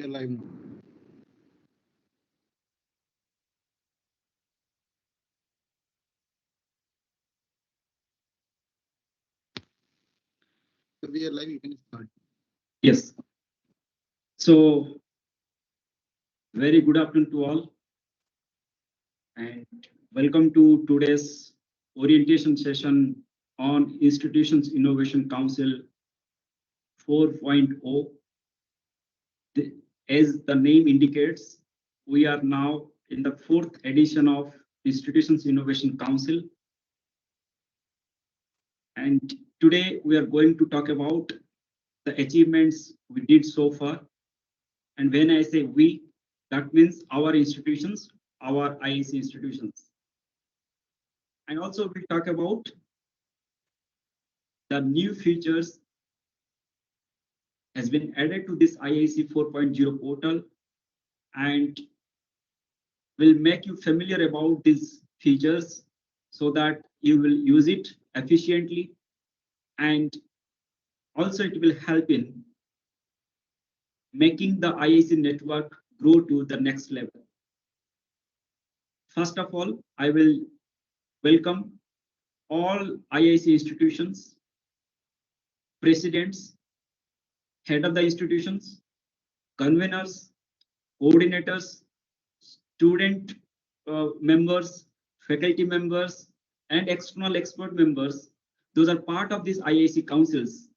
We are live now. So we are live, you can start. Yes. So, very good afternoon to all, and welcome to today's orientation session on Institutions Innovation Council 4.0. As the name indicates, we are now in the 4th edition of Institutions Innovation Council. And today we are going to talk about the achievements we did so far. And when I say we, that means our institutions, our IIC institutions. And also we'll talk about the new features has been added to this IIC 4.0 portal, and will make you familiar about these features so that you will use it efficiently, and also it will help in making the IIC network grow to the next level. First of all, I will welcome all IIC institutions, presidents, head of the institutions, conveners, coordinators, student members, faculty members, and external expert members. Those are part of these IIC councils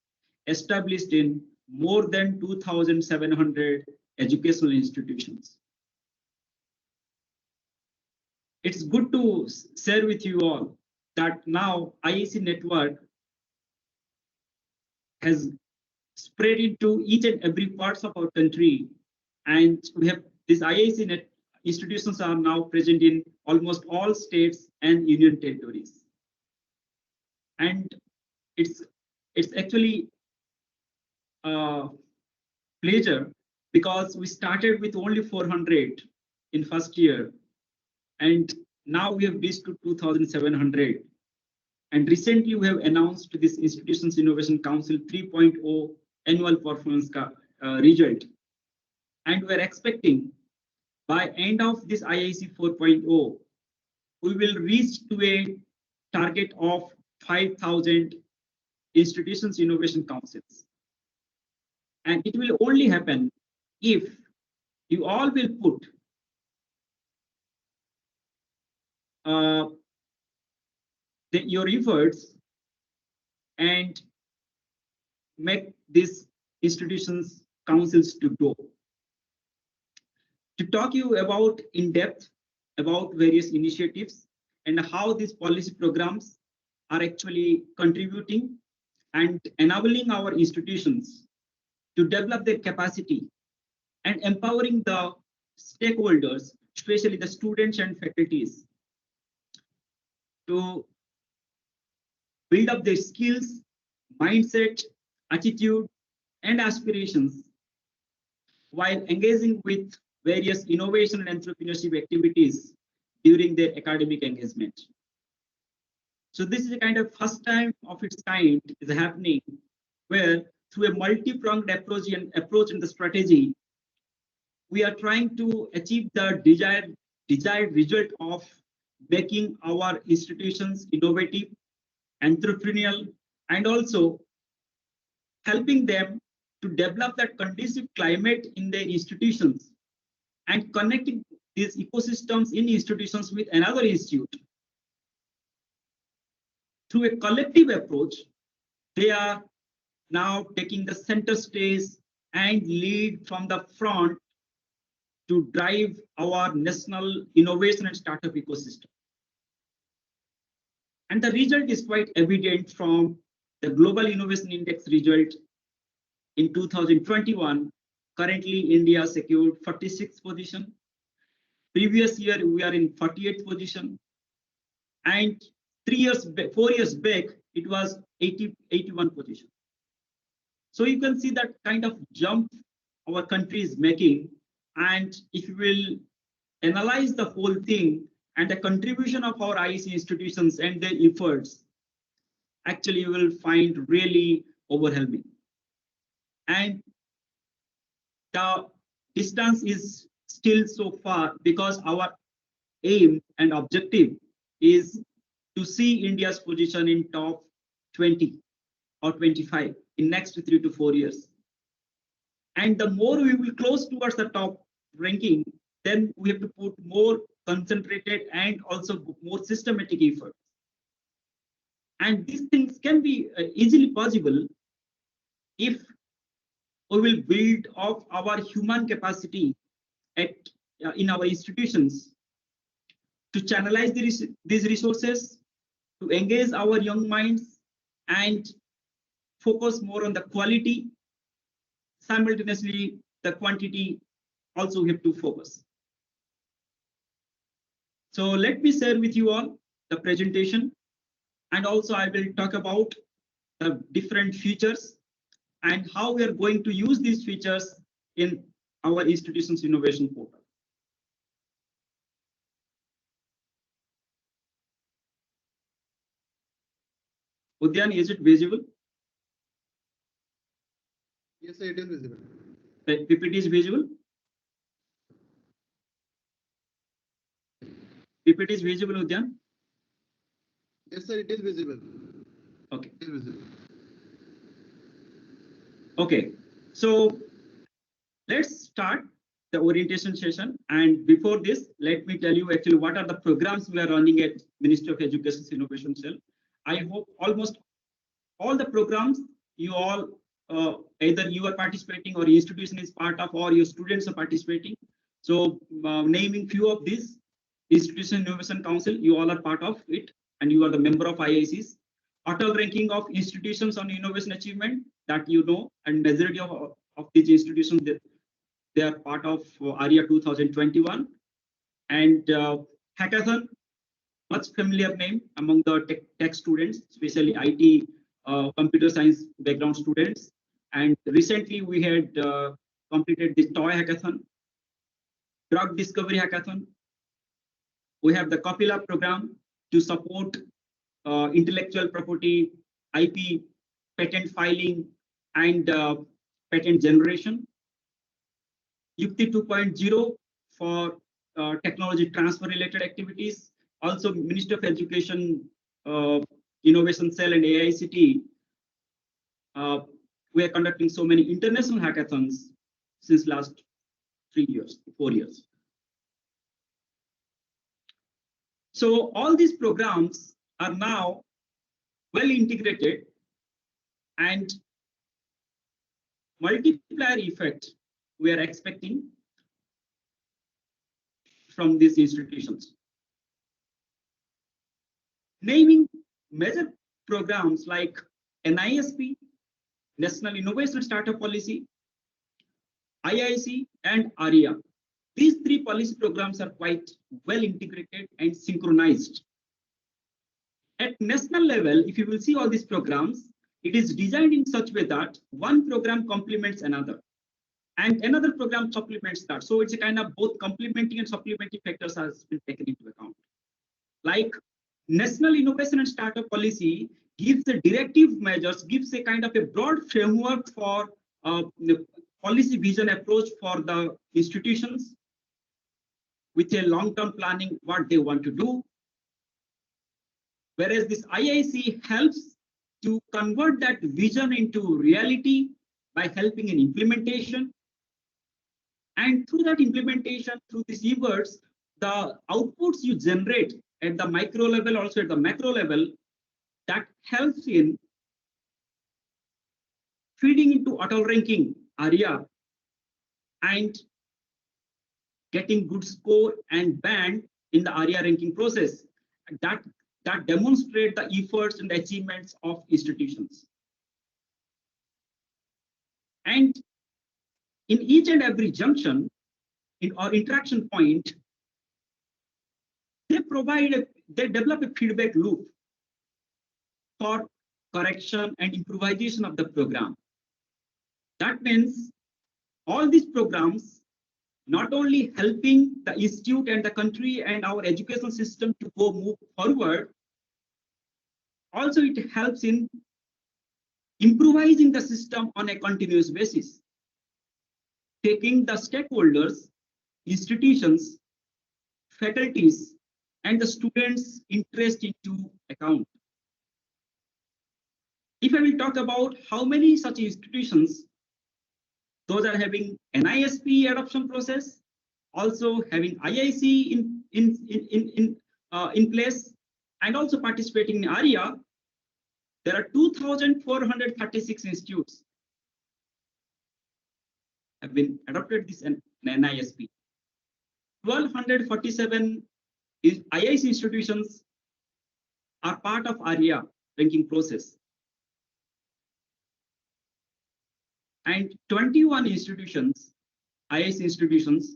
established in more than 2,700 educational institutions. It's good to share with you all that now IIC network has spread into each and every parts of our country, and we have these IIC net institutions are now present in almost all states and union territories. And it's actually a pleasure, because we started with only 400 in first year, and now we have reached to 2,700. And recently we have announced this Institutions Innovation Council 3.0 annual performance result. And we're expecting by end of this IIC 4.0, we will reach to a target of 5,000 Institutions Innovation Councils. And it will only happen if you all will put your efforts and make these institutions councils to grow. To talk you about in depth about various initiatives and how these policy programs are actually contributing and enabling our institutions to develop their capacity and empowering the stakeholders, especially the students and faculties, to build up their skills, mindset, attitude, and aspirations while engaging with various innovation and entrepreneurship activities during their academic engagement. So this is a kind of first time of its kind is happening, where through a multi-pronged approach in the strategy, we are trying to achieve the desired result of making our institutions innovative, entrepreneurial, and also helping them to develop that conducive climate in their institutions and connecting these ecosystems in institutions with another institute. Through a collective approach, they are now taking the center stage and lead from the front to drive our national innovation and startup ecosystem. And the result is quite evident from the Global Innovation Index result in 2021. Currently, India secured 46th position. Previous year, we are in 48th position. And 4 years back, it was 81 position. So you can see that kind of jump our country is making. And if you will analyze the whole thing and the contribution of our IIC institutions and their efforts, actually you will find really overwhelming. And the distance is still so far because our aim and objective is to see India's position in top 20 or 25 in next 3 to 4 years. And the more we will close towards the top ranking, then we have to put more concentrated and also more systematic effort. And these things can be easily possible if we will build up our human capacity at in our institutions to channelize these resources, to engage our young minds and focus more on the quality. Simultaneously, the quantity also we have to focus. So let me share with you all the presentation, and also I will talk about the different features and how we are going to use these features in our institution's innovation portal. Udyan, is it visible? Yes, sir, it is visible. The PPT is visible? PPT is visible, Udyan? Yes, sir, it is visible. Okay. It is visible. Okay, so let's start the orientation session. And before this, let me tell you actually what are the programs we are running at Ministry of Education's Innovation Cell. I hope almost all the programs you all either you are participating or institution is part of or your students are participating. So naming few of these, Institution Innovation Council, you all are part of it and you are the member of IICs. Total ranking of institutions on innovation achievement that you know, and majority of these institutions they are part of ARIIA 2021. And hackathon, much familiar name among the tech students, especially IT, computer science background students. And recently we had completed the toy hackathon, drug discovery hackathon. We have the Kapila program to support intellectual property, IP, patent filing, and patent generation. Yukti 2.0 for technology transfer related activities. Also, Ministry of Education, Innovation Cell and AICT, we are conducting so many international hackathons since last 3 years, 4 years. So all these programs are now well integrated and multiplier effect we are expecting from these institutions. Naming major programs like NISP, National Innovation Startup Policy, IIC, and ARIIA. These three policy programs are quite well integrated and synchronized. At national level, if you will see all these programs, it is designed in such a way that one program complements another and another program supplements that. So it's a kind of both complementing and supplementing factors has been taken into account. Like National Innovation and Startup Policy gives the directive measures, gives a kind of a broad framework for the policy vision approach for the institutions with a long-term planning, what they want to do. Whereas this IIC helps to convert that vision into reality by helping in implementation. And through that implementation, through these efforts, the outputs you generate at the micro level, also at the macro level, that helps in feeding into auto ranking area and getting good score and band in the area ranking process. That demonstrate the efforts and the achievements of institutions. And in each and every junction in our interaction point, they develop a feedback loop for correction and improvisation of the program. That means all these programs not only helping the institute and the country and our educational system to move forward, also it helps in improvising the system on a continuous basis. taking the stakeholders, institutions, faculties, and the students' interest into account. If I will talk about how many such institutions, those are having NISP adoption process, also having IIC in place, and also participating in ARIA, there are 2,436 institutes have been adopted this NISP. 1,247 IIC institutions are part of ARIA ranking process. And 21 institutions, IIC institutions,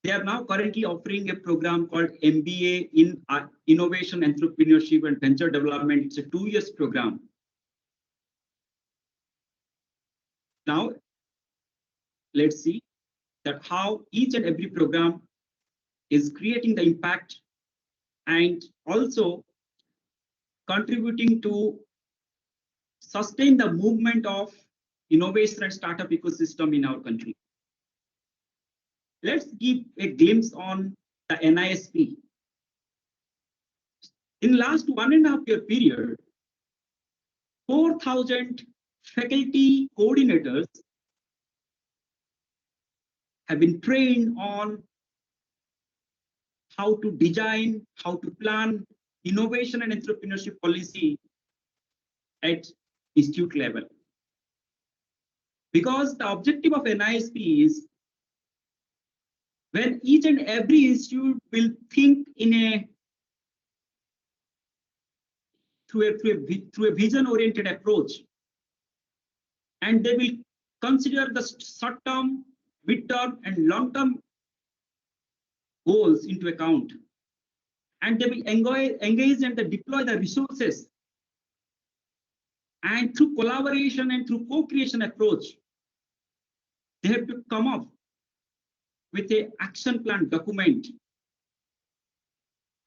they are now currently offering a program called MBA in Innovation, Entrepreneurship and Venture Development. It's a 2-year program. Now, let's see that how each and every program is creating the impact and also contributing to sustain the movement of innovation and startup ecosystem in our country. Let's give a glimpse on the NISP. In last 1.5 year period, 4,000 faculty coordinators have been trained on how to design, how to plan innovation and entrepreneurship policy at institute level. Because the objective of NISP is when each and every institute will think in through a vision-oriented approach, and they will consider the short-term, mid-term, and long-term goals into account, and they will engage and deploy the resources, and through collaboration and through co-creation approach, they have to come up with an action plan document,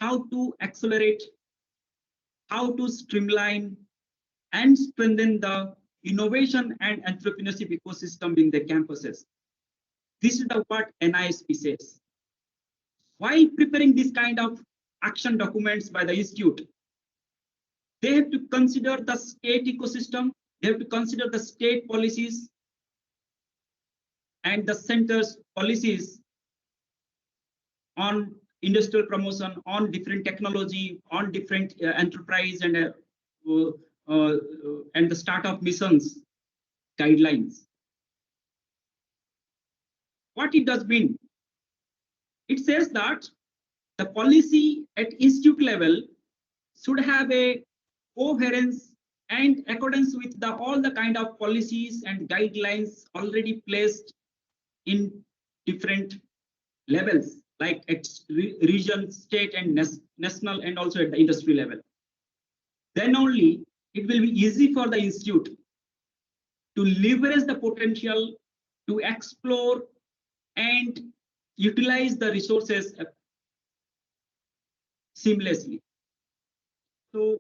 how to accelerate, how to streamline and strengthen the innovation and entrepreneurship ecosystem in the campuses. This is what NISP says. While preparing this kind of action documents by the institute, they have to consider the state ecosystem, they have to consider the state policies and the center's policies on industrial promotion, on different technology, on different enterprise and the startup missions guidelines. What it does mean? It says that the policy at institute level should have a coherence and accordance with all the kind of policies and guidelines already placed in different levels, like at region, state, and national, and also at the industry level. Then only it will be easy for the institute to leverage the potential to explore and utilize the resources seamlessly. So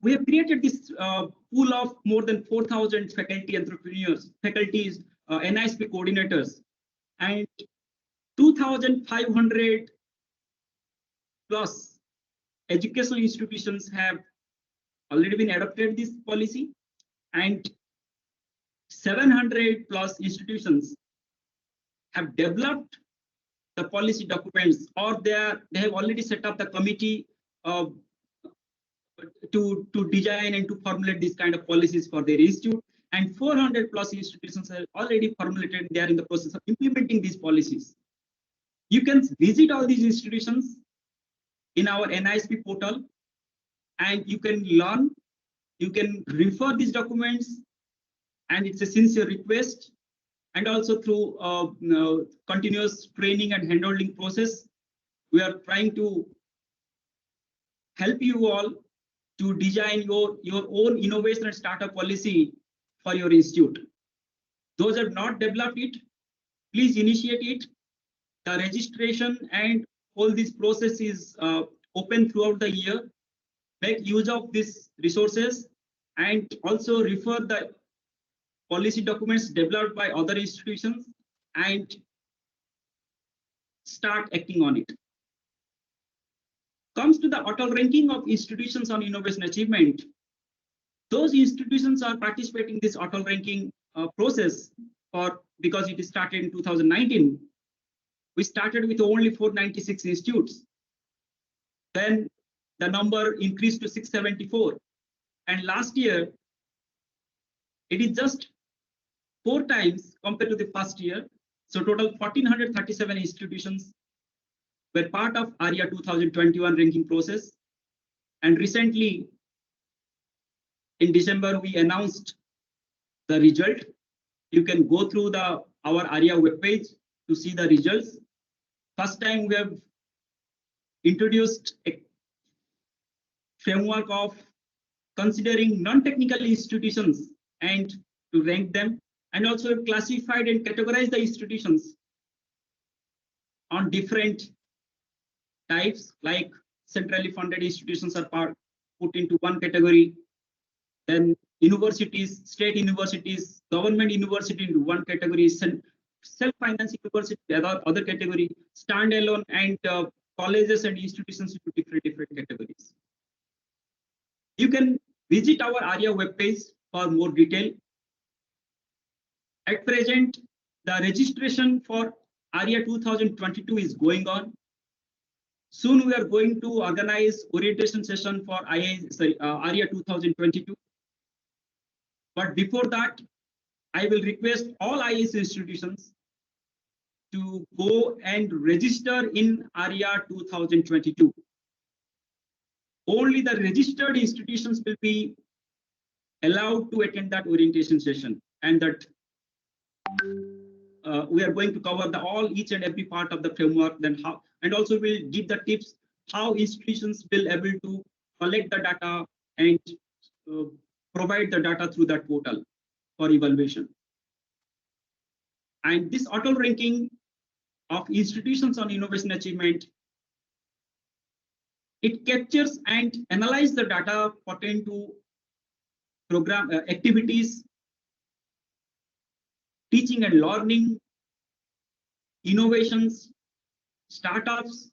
we have created this pool of more than 4,000 faculty entrepreneurs, faculties, NISP coordinators, and 2,500 plus educational institutions have already been adopted this policy, and 700 plus institutions have developed the policy documents, or they have already set up the committee to design and to formulate these kind of policies for their institute, and 400 plus institutions have already formulated. They are in the process of implementing these policies. You can visit all these institutions in our NISP portal, and you can learn, you can refer these documents, and it's a sincere request. And also through continuous training and handholding process, we are trying to help you all to design your own innovation and startup policy for your institute. Those who have not developed it, please initiate it. The registration and all these processes open throughout the year. Make use of these resources and also refer policy documents developed by other institutions and start acting on it. Comes to the auto ranking of institutions on innovation achievement. Those institutions are participating in this auto ranking process because it started in 2019. We started with only 496 institutes. Then the number increased to 674. And last year, it is just 4 times compared to the first year. So total 1,437 institutions were part of ARIA 2021 ranking process. And recently, in December, we announced the result. You can go through our ARIA webpage to see the results. First time we have introduced a framework of considering non-technical institutions and to rank them, and also classified and categorized the institutions on different types, like centrally funded institutions are put into one category, then universities, state universities, government university into one category, self-financing university other category, standalone, and colleges and institutions into different categories. You can visit our ARIA webpage for more detail. At present, the registration for ARIA 2022 is going on. Soon we are going to organize orientation session for ARIA 2022. But before that, I will request all IIC institutions to go and register in ARIA 2022. Only the registered institutions will be allowed to attend that orientation session, and that we are going to cover each and every part of the framework, then how, and also we'll give the tips how institutions will able to collect the data and provide the data through that portal for evaluation. And this auto ranking of institutions on innovation achievement, it captures and analyzes the data pertaining to program activities, teaching and learning, innovations, startups,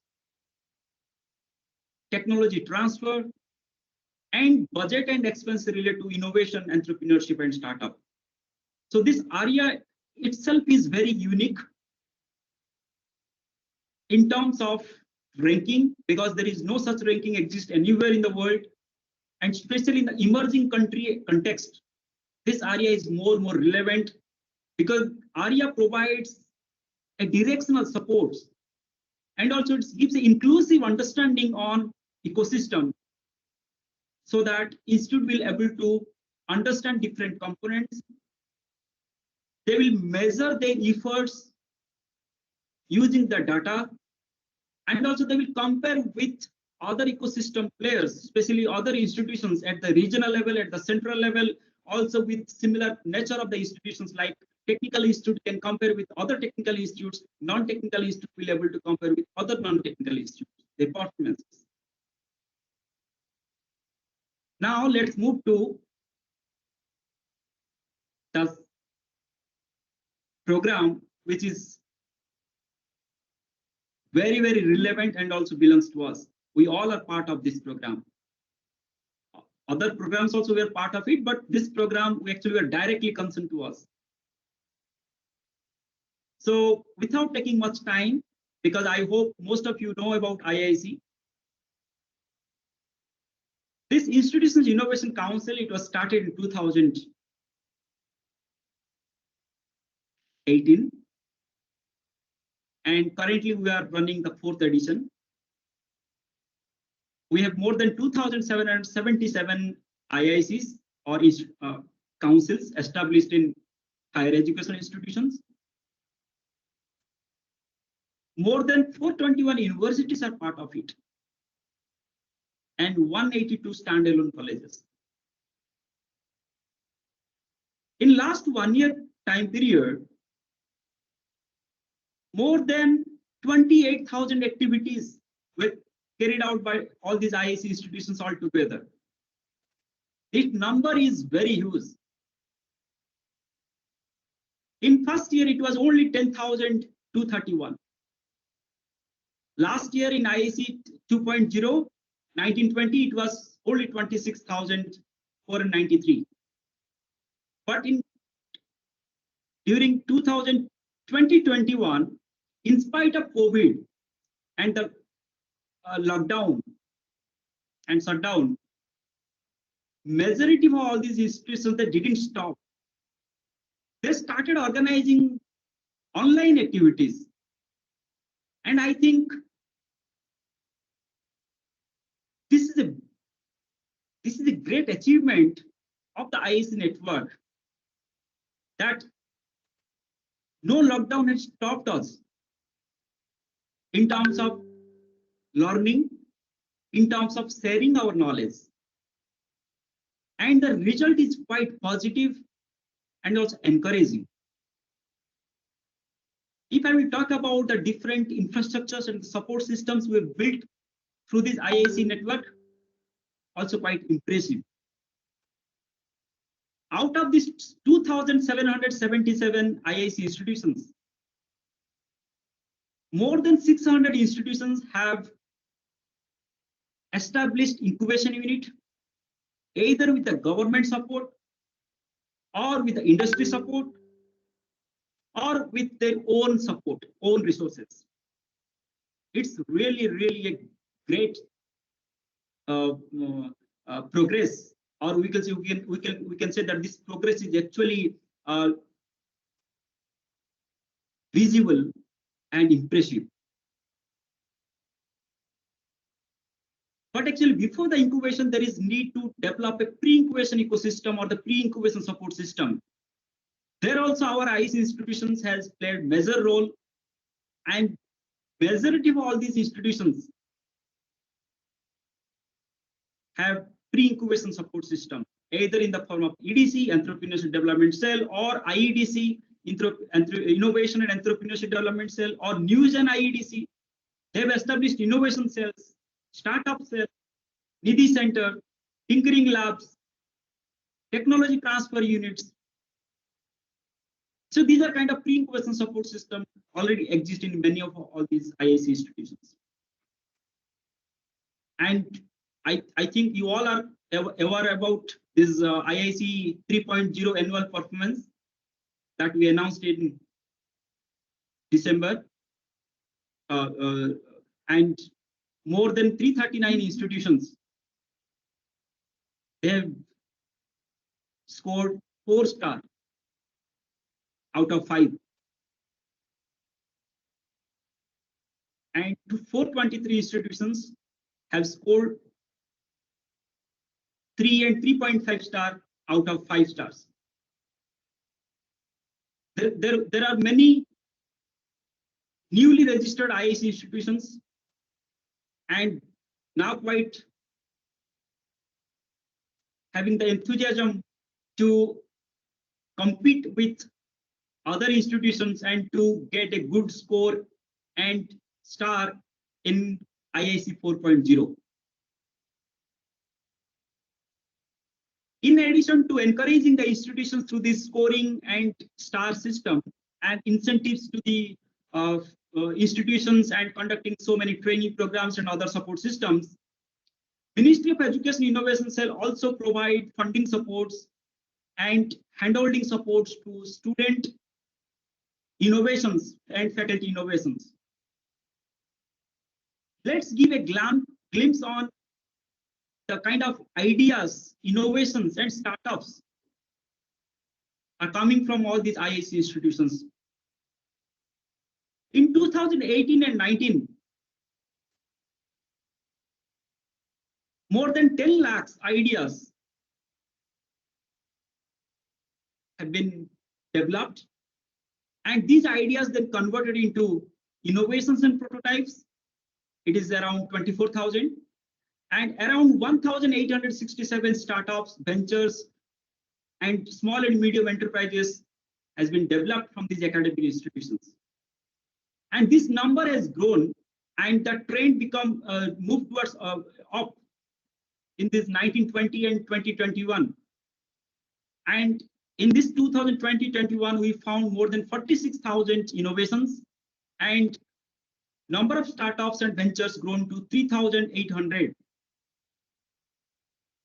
technology transfer, and budget and expense related to innovation, entrepreneurship, and startup. So this ARIA itself is very unique in terms of ranking, because there is no such ranking exist anywhere in the world, and especially in the emerging country context, this ARIA is more relevant, because ARIA provides a directional support, and also it gives an inclusive understanding on ecosystem, so that institute will able to understand different components. They will measure their efforts using the data, and also they will compare with other ecosystem players, especially other institutions at the regional level, at the central level, also with similar nature of the institutions, like technical institute can compare with other technical institutes, non-technical institute will be able to compare with other non-technical institutes, their performances. Now let's move to the program, which is very relevant and also belongs to us. We all are part of this program. Other programs also were part of it, but this program we actually were directly concerned to us. So without taking much time, because I hope most of you know about IIC. This Institutions Innovation Council, it was started in 2018. And currently we are running the 4th edition. We have more than 2,777 IICs or councils established in higher education institutions. More than 421 universities are part of it, and 182 standalone colleges. In last 1 year time period, more than 28,000 activities were carried out by all these IIC institutions altogether. This number is very huge. In first year, it was only 10,231. Last year in IIC 2.0, 1920, it was only 26,493. But during 2020-21, in spite of COVID and the lockdown and shutdown, majority of all these institutions that didn't stop. They started organizing online activities. And I think this is a great achievement of the IIC network, that no lockdown has stopped us in terms of learning, in terms of sharing our knowledge. And the result is quite positive and also encouraging. If I will talk about the different infrastructures and support systems we've built through this IIC network, also quite impressive. Out of these 2,777 IIC institutions, more than 600 institutions have established incubation unit, either with the government support or with the industry support or with their own support, own resources. It's really a great progress, or we can say that this progress is actually visible and impressive. But actually, before the incubation, there is need to develop a pre-incubation ecosystem or the pre-incubation support system. There also our IIC institutions has played major role, and majority of all these institutions have pre-incubation support system, either in the form of EDC, Entrepreneurship Development Cell, or IEDC, Innovation and Entrepreneurship Development Cell, or NewGen IEDC. They have established innovation cells, startup cells, Nidhi Center, tinkering labs, technology transfer units. So these are kind of pre-incubation support system already exist in many of all these IIC institutions. And I think you all are aware about this IIC 3.0 annual performance that we announced in December. And more than 339 institutions, they have scored 4 stars out of 5. And 423 institutions have scored 3 and 3.5 star out of 5 stars. There are many newly registered IIC institutions, and now quite having the enthusiasm to compete with other institutions and to get a good score and star in IIC 4.0. In addition to encouraging the institutions through this scoring and star system and incentives to the institutions and conducting so many training programs and other support systems, Ministry of Education Innovation Cell also provide funding supports and handholding supports to student innovations and faculty innovations. Let's give a glimpse on the kind of ideas, innovations, and startups are coming from all these IIC institutions. In 2018 and 19, more than 10 lakhs ideas have been developed, and these ideas then converted into innovations and prototypes. It is around 24,000, and around 1,867 startups, ventures, and small and medium enterprises has been developed from these academic institutions. And this number has grown, and the trend become moved towards up in this 1920 and 2021. And In this 2020-21, we found more than 46,000 innovations, and number of startups and ventures grown to 3,800.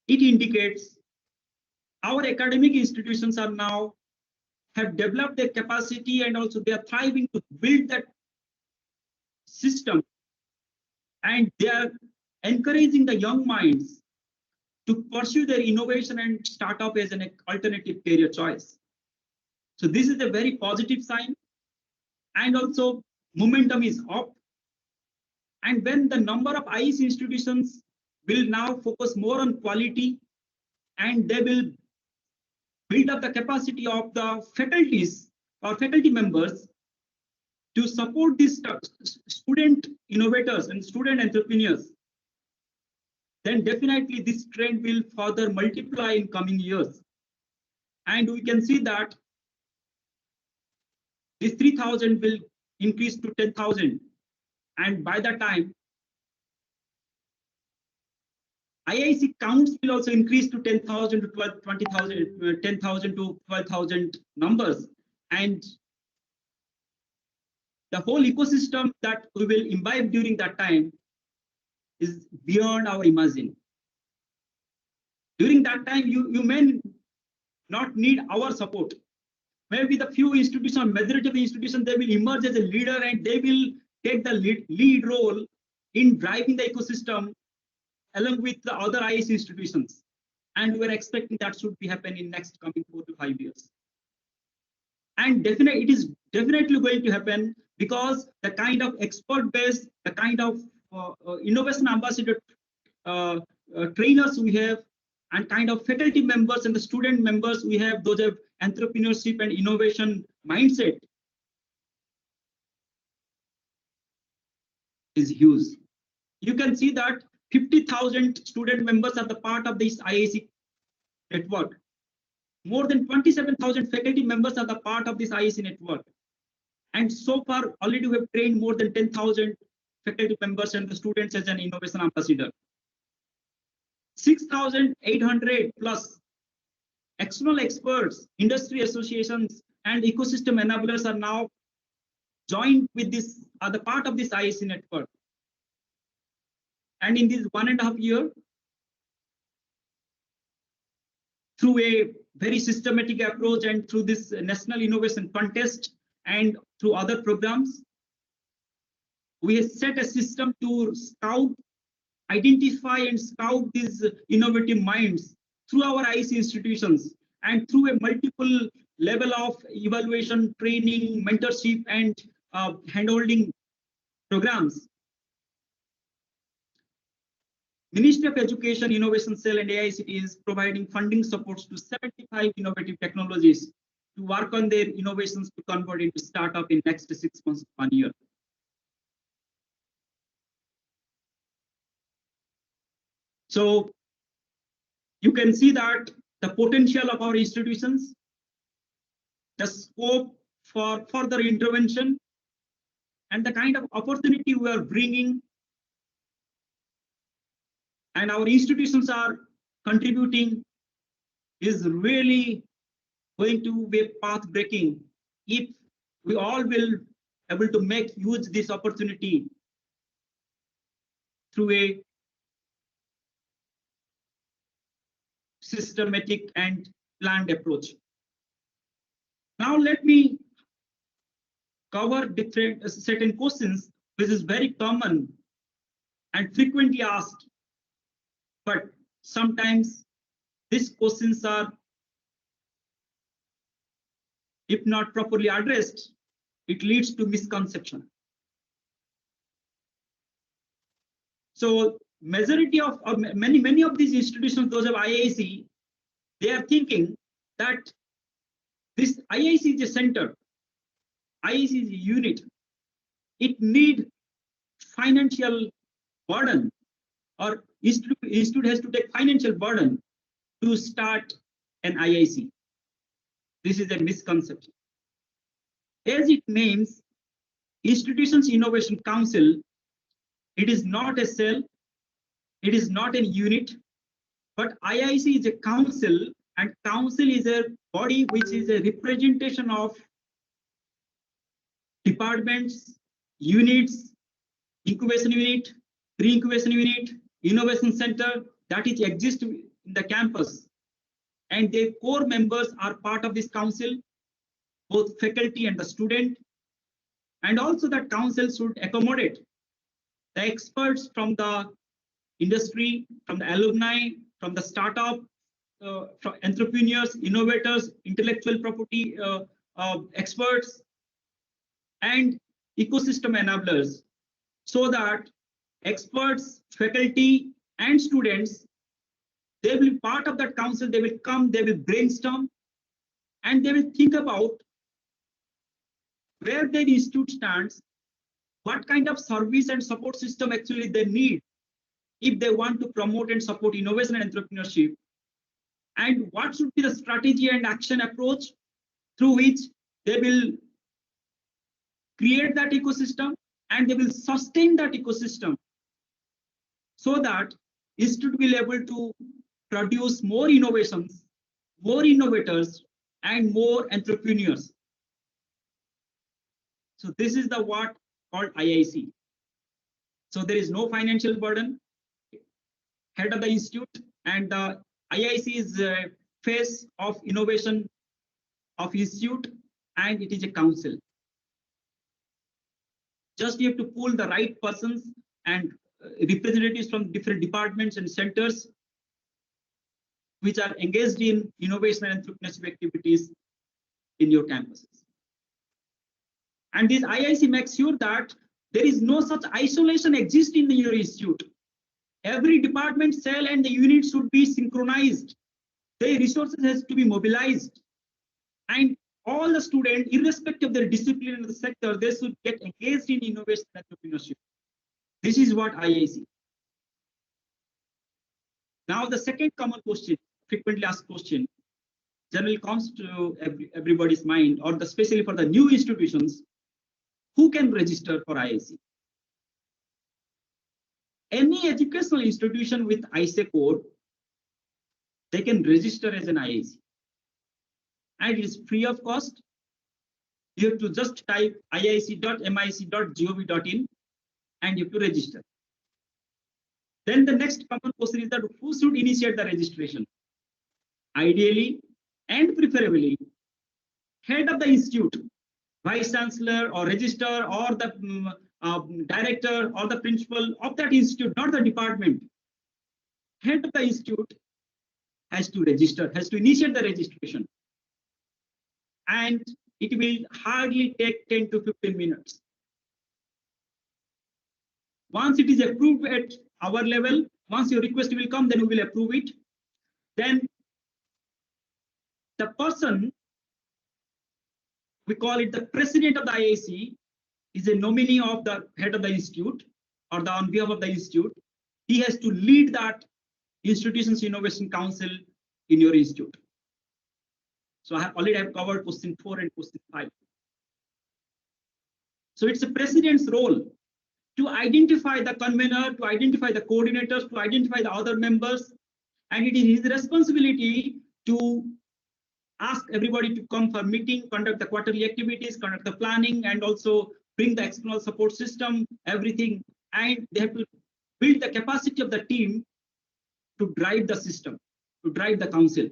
It indicates our academic institutions are now have developed their capacity, and also they are thriving to build that system, and they are encouraging the young minds to pursue their innovation and startup as an alternative career choice. So this is a very positive sign, and also momentum is up. And when the number of IIC institutions will now focus more on quality, and they will build up the capacity of the faculties or faculty members to support these student innovators and student entrepreneurs, then definitely this trend will further multiply in coming years. And we can see that this 3,000 will increase to 10,000. And by that time, IIC counts will also increase to 10,000 to 20,000, 10,000 to 12,000 numbers. And the whole ecosystem that we will imbibe during that time is beyond our imagining. During that time, you may not need our support. Maybe the few institutions, majority of the institutions, they will emerge as a leader, and they will take the lead role in driving the ecosystem along with the other IIC institutions. And we're expecting that should be happening in next coming 4 to 5 years. And it is definitely going to happen, because the kind of expert base, the kind of innovation ambassador trainers we have, and kind of faculty members and the student members we have, those have entrepreneurship and innovation mindset, is huge. You can see that 50,000 student members are the part of this IIC network. More than 27,000 faculty members are the part of this IIC network. And so far, already we have trained more than 10,000 faculty members and the students as an innovation ambassador. 6,800 plus external experts, industry associations, and ecosystem enablers are now joined with this, are the part of this IIC network. And in this 1.5 years, through a very systematic approach and through this National Innovation Contest and through other programs, we have set a system to scout, identify and scout these innovative minds through our IIC institutions, and through a multiple level of evaluation, training, mentorship, and handholding programs. Ministry of Education, Innovation Cell, and IICT is providing funding supports to 75 innovative technologies to work on their innovations to convert into startup in next 6 months to 1 year. So you can see that the potential of our institutions, the scope for further intervention, and the kind of opportunity we are bringing, and our institutions are contributing, is really going to be path breaking if we all will able to make use this opportunity through a systematic and planned approach. Now let me cover different certain questions which is very common and frequently asked, but sometimes these questions are, if not properly addressed, it leads to misconception. So majority of many of these institutions, those of IIC, they are thinking that this IIC is a center, IIC is a unit. It need financial burden, or institute has to take financial burden to start an IIC. This is a misconception. As it names, Institutions Innovation Council, it is not a cell, it is not a unit, but IIC is a council And council is a body which is a representation of departments, units, incubation unit, pre-incubation unit, innovation center that is exist in the campus. And their core members are part of this council, both faculty and the student. And also that council should accommodate the experts from the industry, from the alumni, from the startup, from entrepreneurs, innovators, intellectual property experts, and ecosystem enablers, so that experts, faculty, and students, they will be part of that council. They will come, they will brainstorm, and they will think about where their institute stands, what kind of service and support system actually they need if they want to promote and support innovation and entrepreneurship, and what should be the strategy and action approach through which they will create that ecosystem and they will sustain that ecosystem, so that institute will be able to produce more innovations, more innovators, and more entrepreneurs. So this is the what called IIC. So there is no financial burden. Head of the institute, and the IIC is a face of innovation of institute, and it is a council. Just you have to pull the right persons and representatives from different departments and centers which are engaged in innovation and entrepreneurship activities in your campuses. And this IIC makes sure that there is no such isolation exist in your institute. Every department, cell, and the unit should be synchronized. Their resources has to be mobilized. And all the students, irrespective of their discipline and the sector, they should get engaged in innovation and entrepreneurship. This is what IIC. Now, the second common question, frequently asked question, generally comes to everybody's mind, or especially for the new institutions, who can register for IIC? Any educational institution with IIC code, they can register as an IIC. And it is free of cost. You have to just type iic.mic.gov.in and you have to register. Then the next common question is that who should initiate the registration? Ideally and preferably, head of the institute, vice chancellor or registrar or the director or the principal of that institute, not the department. Head of the institute has to register, has to initiate the registration. And it will hardly take 10 to 15 minutes. Once it is approved at our level, once your request will come, then we will approve it. Then the person, we call it the president of the IIC, is a nominee of the head of the institute or the on behalf of the institute. He has to lead that institution's innovation council in your institute. So I have already covered question 4 and question 5. So it's the president's role to identify the convener, to identify the coordinators, to identify the other members. And it is his responsibility to ask everybody to come for meeting, conduct the quarterly activities, conduct the planning, and also bring the external support system, everything. And they have to build the capacity of the team to drive the system, to drive the council.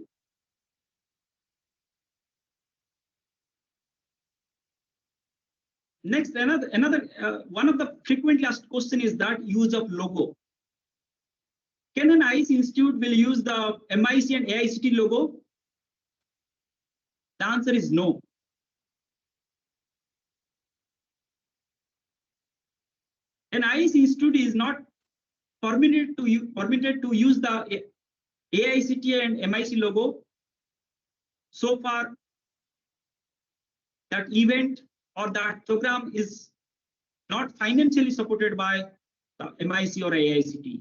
Next, another one of the frequently asked question is that use of logo. Can an IIC institute will use the MIC and AICT logo? The answer is no. An IIC institute is not permitted to use the AICT and MIC logo. So far, that event or that program is not financially supported by the MIC or AICT.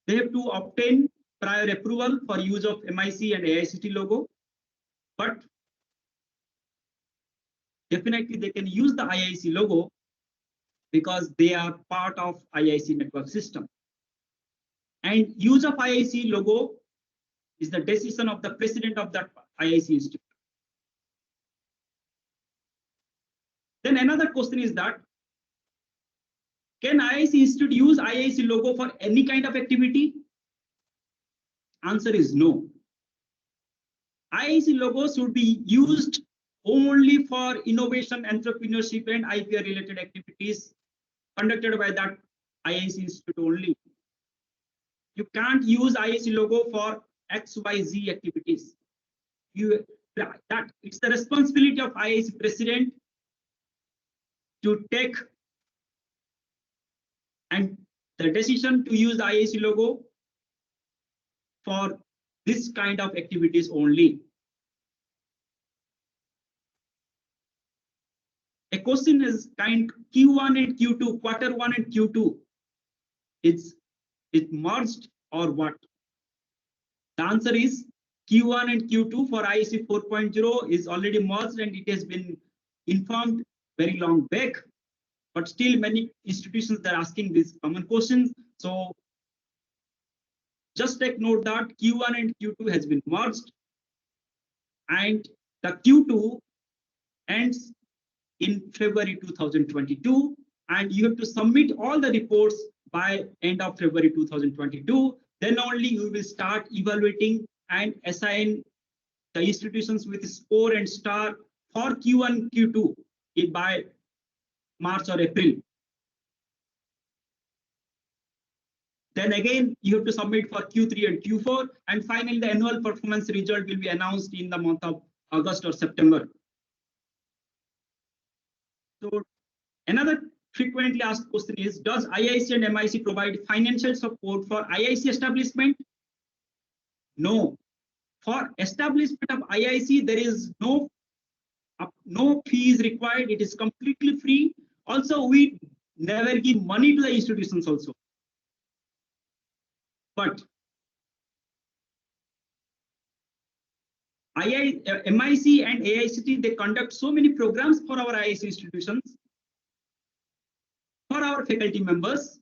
They have to obtain prior approval for use of MIC and AICT logo, but definitely they can use the IIC logo because they are part of IIC network system. And use of IIC logo is the decision of the president of that IIC institute. Then another question is that, can IIC institute use IIC logo for any kind of activity? Answer is no. IIC logo should be used only for innovation, entrepreneurship, and IPR related activities conducted by that IIC institute only. You can't use IIC logo for XYZ activities. That it's the responsibility of IIC president to take and the decision to use the IIC logo for this kind of activities only. A question is kind Q1 and Q2, quarter 1 and Q2. Is it merged or what? The answer is Q1 and Q2 for IIC 4.0 is already merged, and it has been informed very long back. But still many institutions are asking these common questions. So just take note that Q1 and Q2 has been merged, and the Q2 ends in February 2022, and you have to submit all the reports by end of February 2022. Then only you will start evaluating and assign the institutions with score and star for Q1, Q2 by March or April. Then again, you have to submit for Q3 and Q4, and finally the annual performance result will be announced in the month of August or September. So another frequently asked question is, does IIC and MIC provide financial support for IIC establishment? No. For establishment of IIC, there is no fees required. It is completely free. Also, we never give money to the institutions also. But MIC and AICT, they conduct so many programs for our IIC institutions, for our faculty members.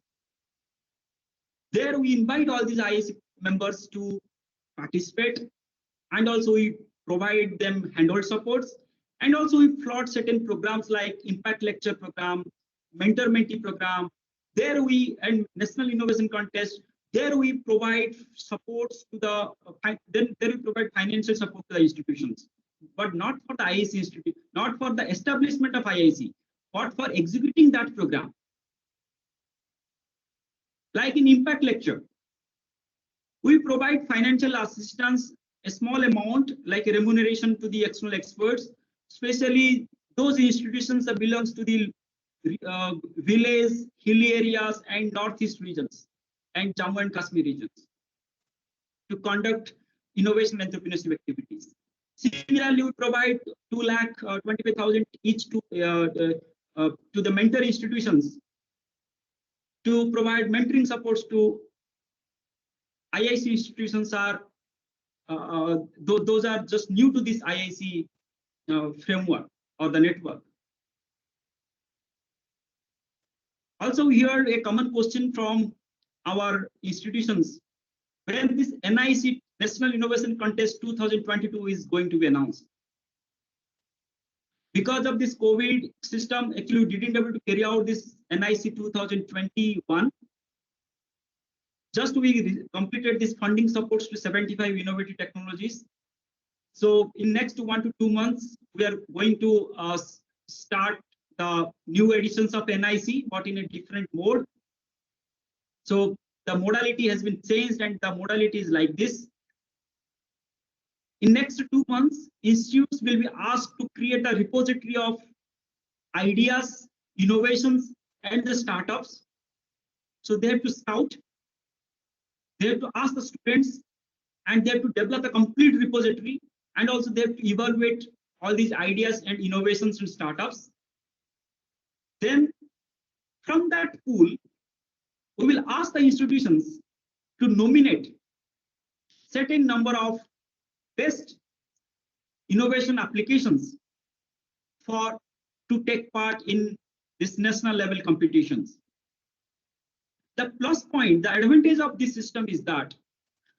There we invite all these IIC members to participate, and also we provide them handhold supports, and also we plot certain programs like impact lecture program, mentor mentee program. There we, and national innovation contest, there we provide supports to the, then there we provide financial support to the institutions, but not for the IIC institute, not for the establishment of IIC, but for executing that program. Like in impact lecture, we provide financial assistance, a small amount like a remuneration to the external experts, especially those institutions that belongs to the village, hilly areas and northeast regions and Jammu and Kashmir regions to conduct innovation and entrepreneurship activities. Similarly, we provide 2,25,000 each to the mentor institutions to provide mentoring supports to IIC institutions. Are those are just new to this IIC framework or the network. Also, here a common question from our institutions: when this NIC National Innovation Contest 2022 is going to be announced? Because of this COVID system, actually we didn't able to carry out this NIC 2021. Just we completed this funding supports to 75 innovative technologies. So in next 1 to 2 months, we are going to start the new editions of NIC, but in a different mode. So the modality has been changed, and the modality is like this. In next 2 months, institutes will be asked to create a repository of ideas, innovations, and the startups. So they have to scout, they have to ask the students, and they have to develop a complete repository, and also they have to evaluate all these ideas and innovations and startups. Then from that pool, we will ask the institutions to nominate certain number of best innovation applications to take part in this national level competitions. The plus point, the advantage of this system is that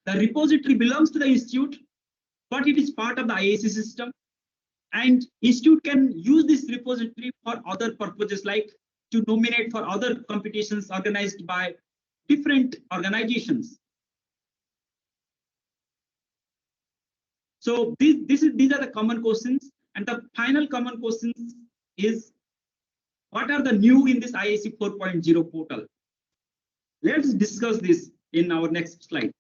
the repository belongs to the institute, but it is part of the IIC system, and institute can use this repository for other purposes, like to nominate for other competitions organized by different organizations. So these are the common questions, and the final common questions is, what are the new in this IIC 4.0 portal? Let's discuss this in our next slide.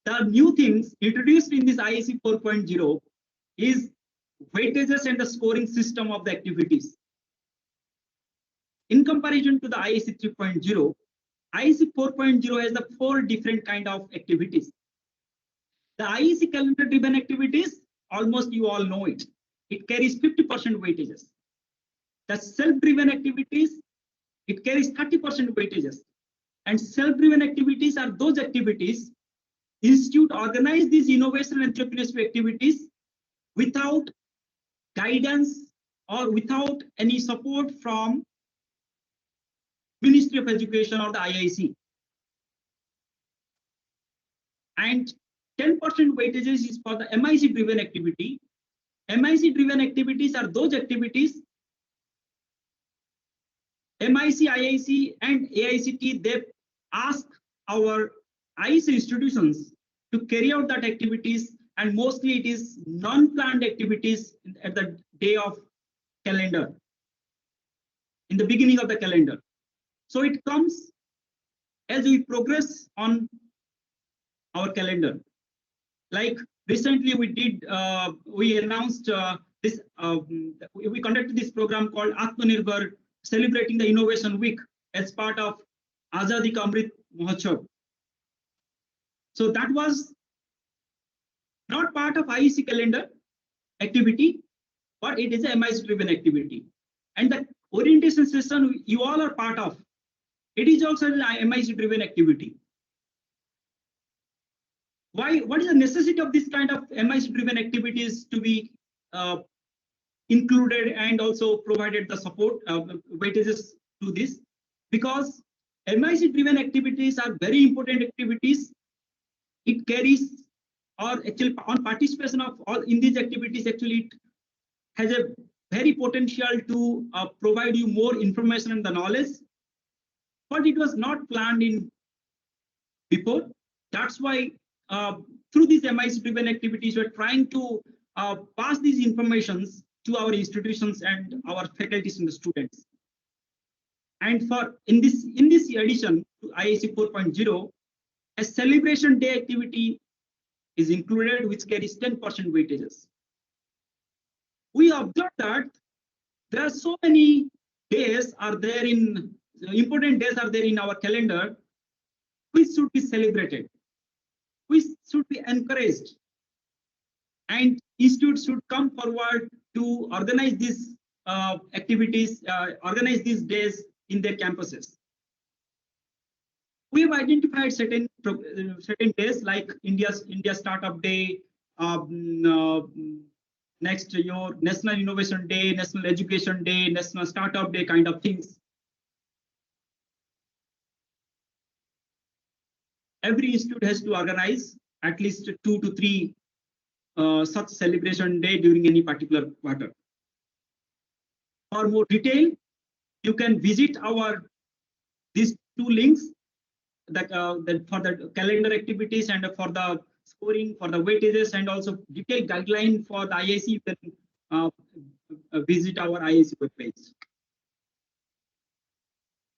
The new things introduced in this IIC 4.0 is weightages and the scoring system of the activities. In comparison to the IIC 3.0, IIC 4.0 has the 4 different kind of activities. The IIC calendar driven activities, almost you all know it. It carries 50% weightages. The self-driven activities, it carries 30% weightages. And self-driven activities are those activities institute organize these innovation and entrepreneurship activities without guidance or without any support from Ministry of Education or the IIC. And 10% weightages is for the MIC driven activity. MIC driven activities are those activities MIC, IIC and AICT, they ask our IIC institutions to carry out that activities, and mostly it is non-planned activities at the day of calendar, in the beginning of the calendar. So it comes as we progress on our calendar. Like recently we announced this, we conducted this program called Atmanirbhar, celebrating the Innovation Week as part of Azadi Ka Amrit Mahotsav. So that was not part of IIC calendar activity, but it is a MIC driven activity. And the orientation session you all are part of, it is also an MIC driven activity. What is the necessity of this kind of MIC driven activities to be included and also provided the support weightages to this? Because MIC driven activities are very important activities. It carries, or actually on participation of all in these activities, actually it has a very potential to provide you more information and the knowledge, but it was not planned in before. That's why through these MIC driven activities, we're trying to pass these informations to our institutions and our faculties and the students. And for in this addition to IIC 4.0, a celebration day activity is included, which carries 10% weightages. We observed that there are so many days are there in important days are there in our calendar, which should be celebrated, which should be encouraged, and institutes should come forward to organize these activities, organize these days in their campuses. We have identified certain days like India Startup Day, next your National Innovation Day, National Education Day, National Startup Day kind of things. Every institute has to organize at least 2 to 3 such celebration day during any particular quarter. For more detail, you can visit these 2 links that for the calendar activities and for the scoring, for the weightages, and also detailed guideline for the IIC. You can visit our IIC webpage.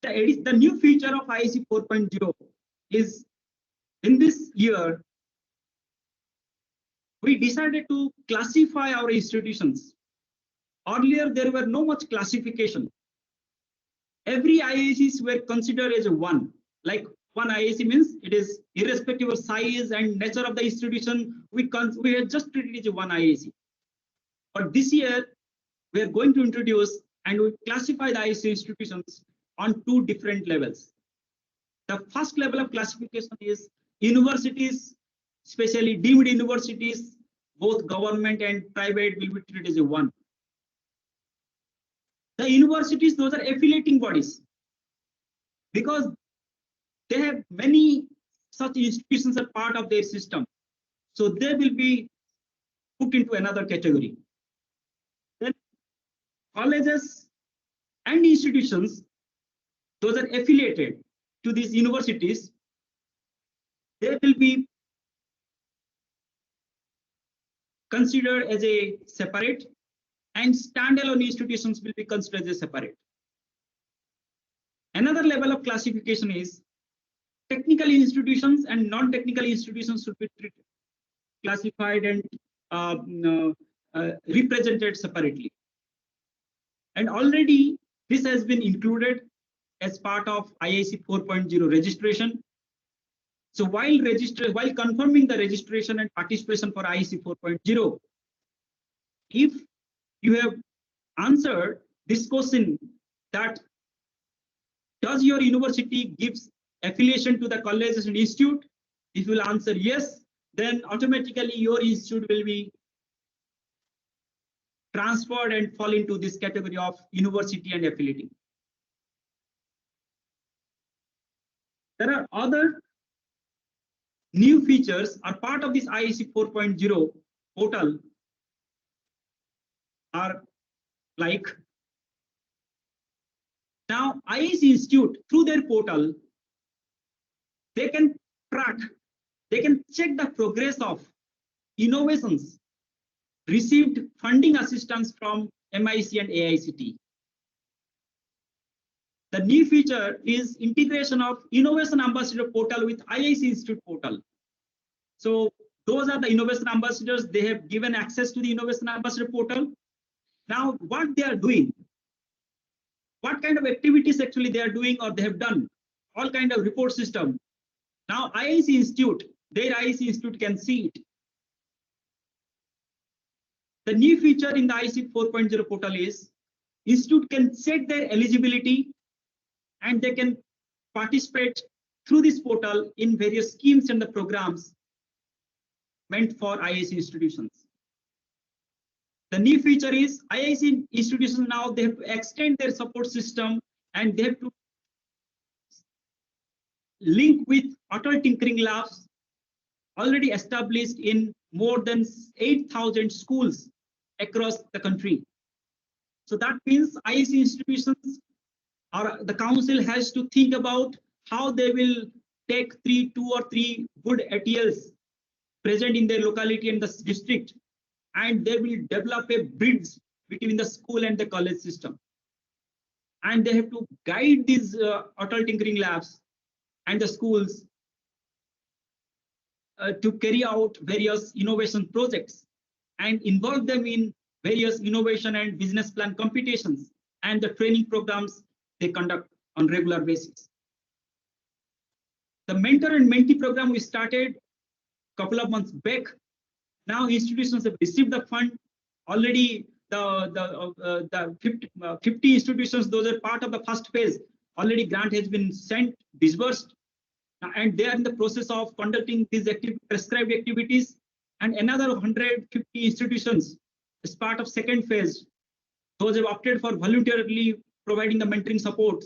The new feature of IIC 4.0 is, in this year, we decided to classify our institutions. Earlier, there were no much classification. Every IICs were considered as one. Like one IIC means it is irrespective of size and nature of the institution, we had just treated it as one IIC. But this year, we are going to introduce and we classify the IIC institutions on 2 different levels. The first level of classification is universities, especially deemed universities, both government and private, will be treated as one. The universities, those are affiliating bodies. because they have many such institutions as part of their system. So they will be put into another category. Then colleges and institutions, those are affiliated to these universities, they will be considered as a separate, and standalone institutions will be considered as separate. Another level of classification is technical institutions and non-technical institutions should be classified and represented separately. And already this has been included as part of IIC 4.0 registration. So while confirming the registration and participation for IIC 4.0, if you have answered this question, that does your university gives affiliation to the colleges and institute? If you will answer yes, then automatically your institute will be transferred and fall into this category of university and affiliating. There are other new features are part of this IIC 4.0 portal are like, now IIC Institute through their portal, they can track, they can check the progress of innovations received funding assistance from MIC and AICT. The new feature is integration of Innovation Ambassador portal with IIC Institute portal. So those are the innovation ambassadors. They have given access to the Innovation Ambassador portal. Now what they are doing, what kind of activities actually they are doing or they have done, all kind of report system. Now IIC Institute, their IIC Institute can see it. The new feature in the IIC 4.0 portal is Institute can set their eligibility and they can participate through this portal in various schemes and the programs meant for IIC institutions. The new feature is IIC institutions now they have to extend their support system and they have to link with Atal Tinkering Labs already established in more than 8,000 schools across the country. So that means IIC institutions or the council has to think about how they will take two or three good ATLs present in their locality and the district, and they will develop a bridge between the school and the college system. And they have to guide these Atal Tinkering Labs and the schools to carry out various innovation projects and involve them in various innovation and business plan competitions and the training programs they conduct on regular basis. The mentor and mentee program we started a couple of months back. Now institutions have received the fund already. The 50 institutions, those are part of the first phase. Already grant has been sent, disbursed, and they are in the process of conducting these prescribed activities. And another 150 institutions as part of second phase. Those have opted for voluntarily providing the mentoring support.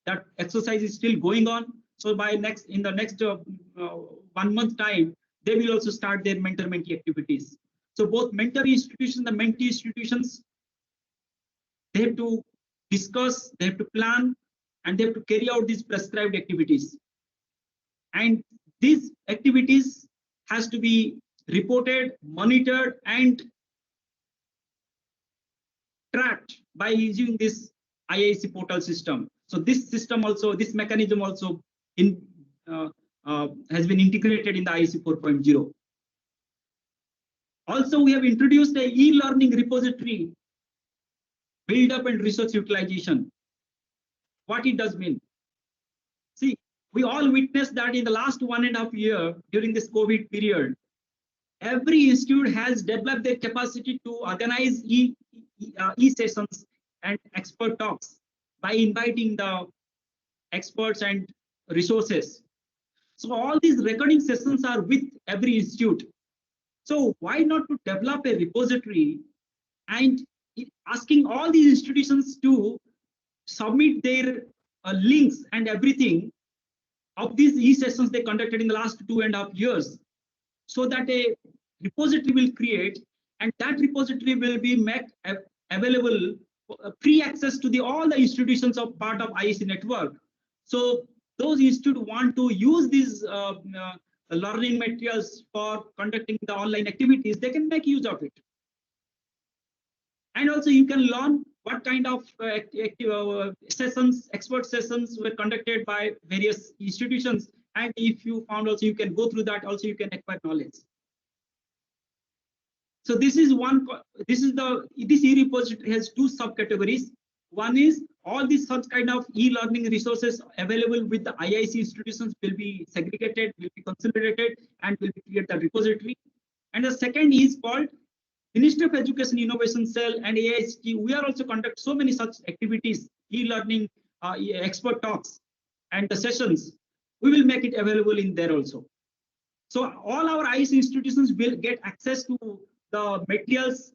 That exercise is still going on. So by in the next 1 month time, they will also start their mentor-mentee activities. So both mentor institutions and the mentee institutions, they have to discuss, they have to plan, and they have to carry out these prescribed activities. And these activities has to be reported, monitored, and tracked by using this IIC portal system. So this system also, this mechanism also has been integrated in the IIC 4.0. Also, we have introduced a e-learning repository build up and resource utilization. What it does mean? See, we all witnessed that in the last 1.5 years during this COVID period, every institute has developed their capacity to organize e-sessions and expert talks by inviting the experts and resources. So all these recording sessions are with every institute. So why not to develop a repository and asking all these institutions to submit their links and everything of these e-sessions they conducted in the last 2.5 years, so that a repository will create, and that repository will be made available free access to all the institutions of part of IIC network. So those institutes want to use these learning materials for conducting the online activities, they can make use of it. And also you can learn what kind of sessions, expert sessions were conducted by various institutions. And if you found also, you can go through that, also you can acquire knowledge. So this is this e-repository has two subcategories. One is all these such kind of e-learning resources available with the IIC institutions will be segregated, will be consolidated, and will create the repository. And the second is called Ministry of Education Innovation Cell and IICT. We are also conduct so many such activities, e-learning, expert talks, and the sessions. We will make it available in there also. So all our IIC institutions will get access to the materials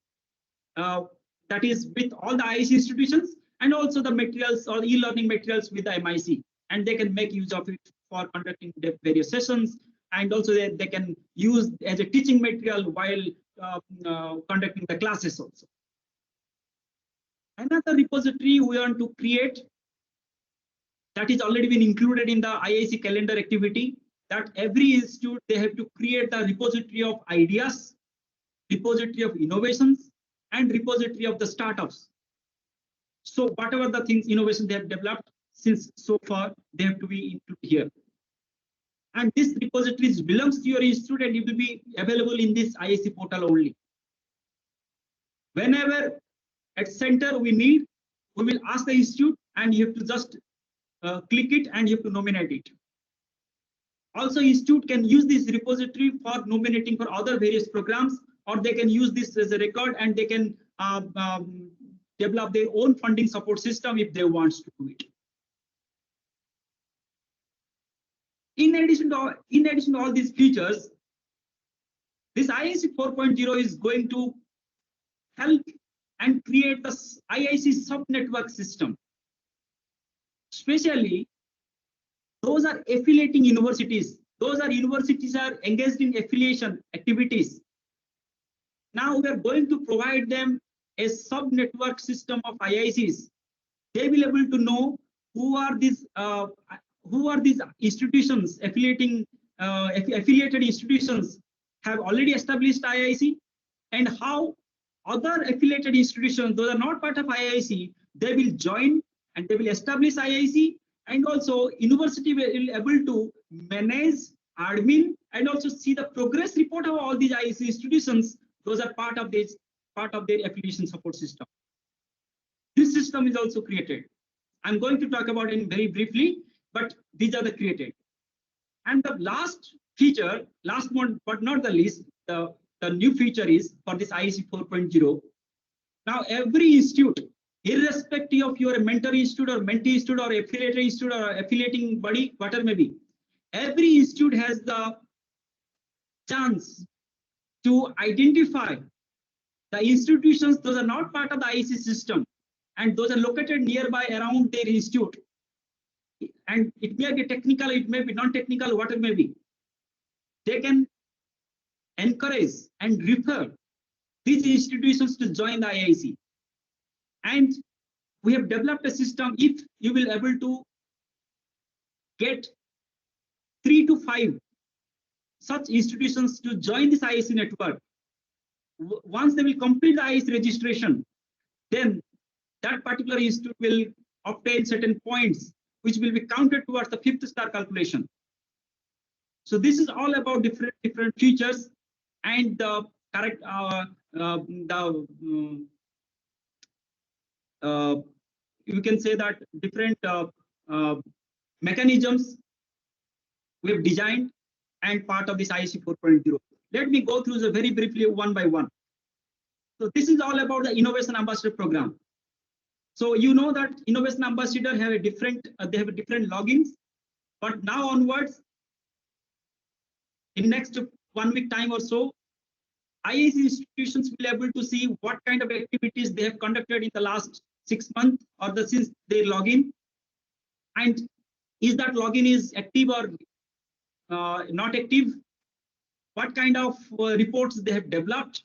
that is with all the IIC institutions, and also the materials or e-learning materials with the MIC, and they can make use of it for conducting the various sessions, and also they can use as a teaching material while conducting the classes also. Another repository we want to create that is already been included in the IIC calendar activity, that every institute, they have to create the repository of ideas, repository of innovations, and repository of the startups. So whatever the things, innovation they have developed since so far, they have to be included here. And this repository belongs to your institute, and it will be available in this IIC portal only. Whenever at center we need, we will ask the institute, and you have to just click it and you have to nominate it. Also, institute can use this repository for nominating for other various programs, or they can use this as a record, and they can develop their own funding support system if they want to do it. In addition to all these features, this IIC 4.0 is going to help and create the IIC sub-network system. Especially, those are affiliating universities. Those are universities are engaged in affiliation activities. Now we are going to provide them a sub-network system of IICs. They will be able to know who are these institutions, affiliated institutions have already established IIC, and how other affiliated institutions, those are not part of IIC, they will join and they will establish IIC, and also university will be able to manage, admin, and also see the progress report of all these IIC institutions. Those are part of their affiliation support system. This system is also created. I'm going to talk about it very briefly, but these are the created. And the last feature, last one but not the least, the new feature is for this IIC 4.0. Now every institute, irrespective of your mentor institute or mentee institute or affiliated institute or affiliating body, whatever may be, every institute has the chance to identify the institutions those are not part of the IIC system, and those are located nearby around their institute. And it may be technical, it may be non-technical, whatever may be. They can encourage and refer these institutions to join the IIC. And we have developed a system. If you will able to get 3 to 5 such institutions to join this IIC network, once they will complete the IIC registration, then that particular institute will obtain certain points which will be counted towards the 5th star calculation. So this is all about different features and the correct you can say that different mechanisms we have designed and part of this IIC 4.0. Let me go through the very briefly one by one. So this is all about the Innovation Ambassador program. So you know that Innovation Ambassador have a different different logins, but now onwards, in next 1 week time or so, IIC institutions will be able to see what kind of activities they have conducted in the last 6 months or since they log in, And is that login is active or not active? What kind of reports they have developed?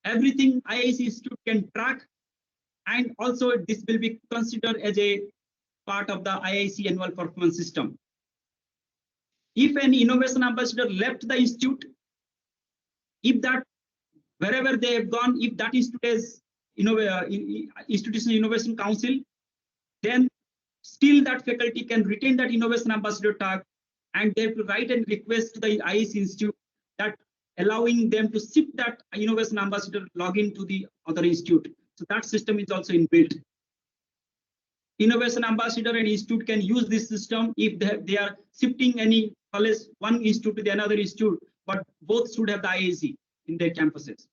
Everything IIC Institute can track, and also this will be considered as a part of the IIC annual performance system. If an innovation ambassador left the institute, if that wherever they have gone, if that institute is Institutional Innovation Council, then still that faculty can retain that innovation ambassador tag, and they have to write and request to the IIC Institute that allowing them to shift that innovation ambassador login to the other institute. So that system is also inbuilt. Innovation ambassador and institute can use this system if they are shifting any college, one institute to the another institute, but both should have the IIC in their campuses.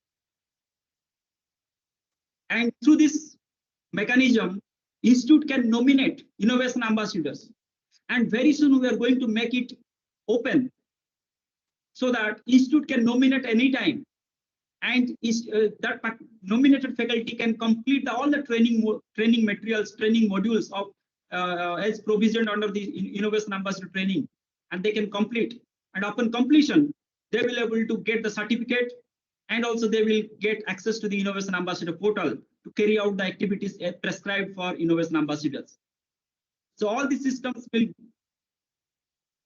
And through this mechanism, institute can nominate innovation ambassadors. And very soon we are going to make it open so that institute can nominate anytime. And that nominated faculty can complete all the training materials, training modules of as provisioned under the innovation ambassador training, and they can complete. And upon completion, they will be able to get the certificate, and also they will get access to the innovation ambassador portal to carry out the activities prescribed for innovation ambassadors. So all these systems will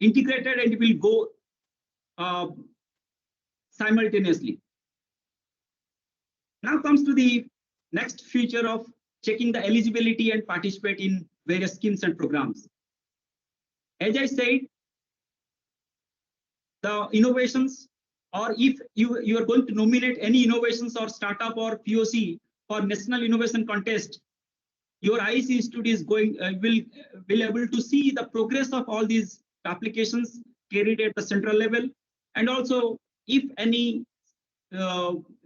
integrated and will go simultaneously. Now comes to the next feature of checking the eligibility and participate in various schemes and programs. As I said, the innovations, or if you are going to nominate any innovations or startup or POC for National Innovation Contest, your IIC Institute is going will able to see the progress of all these applications carried at the central level, and also if any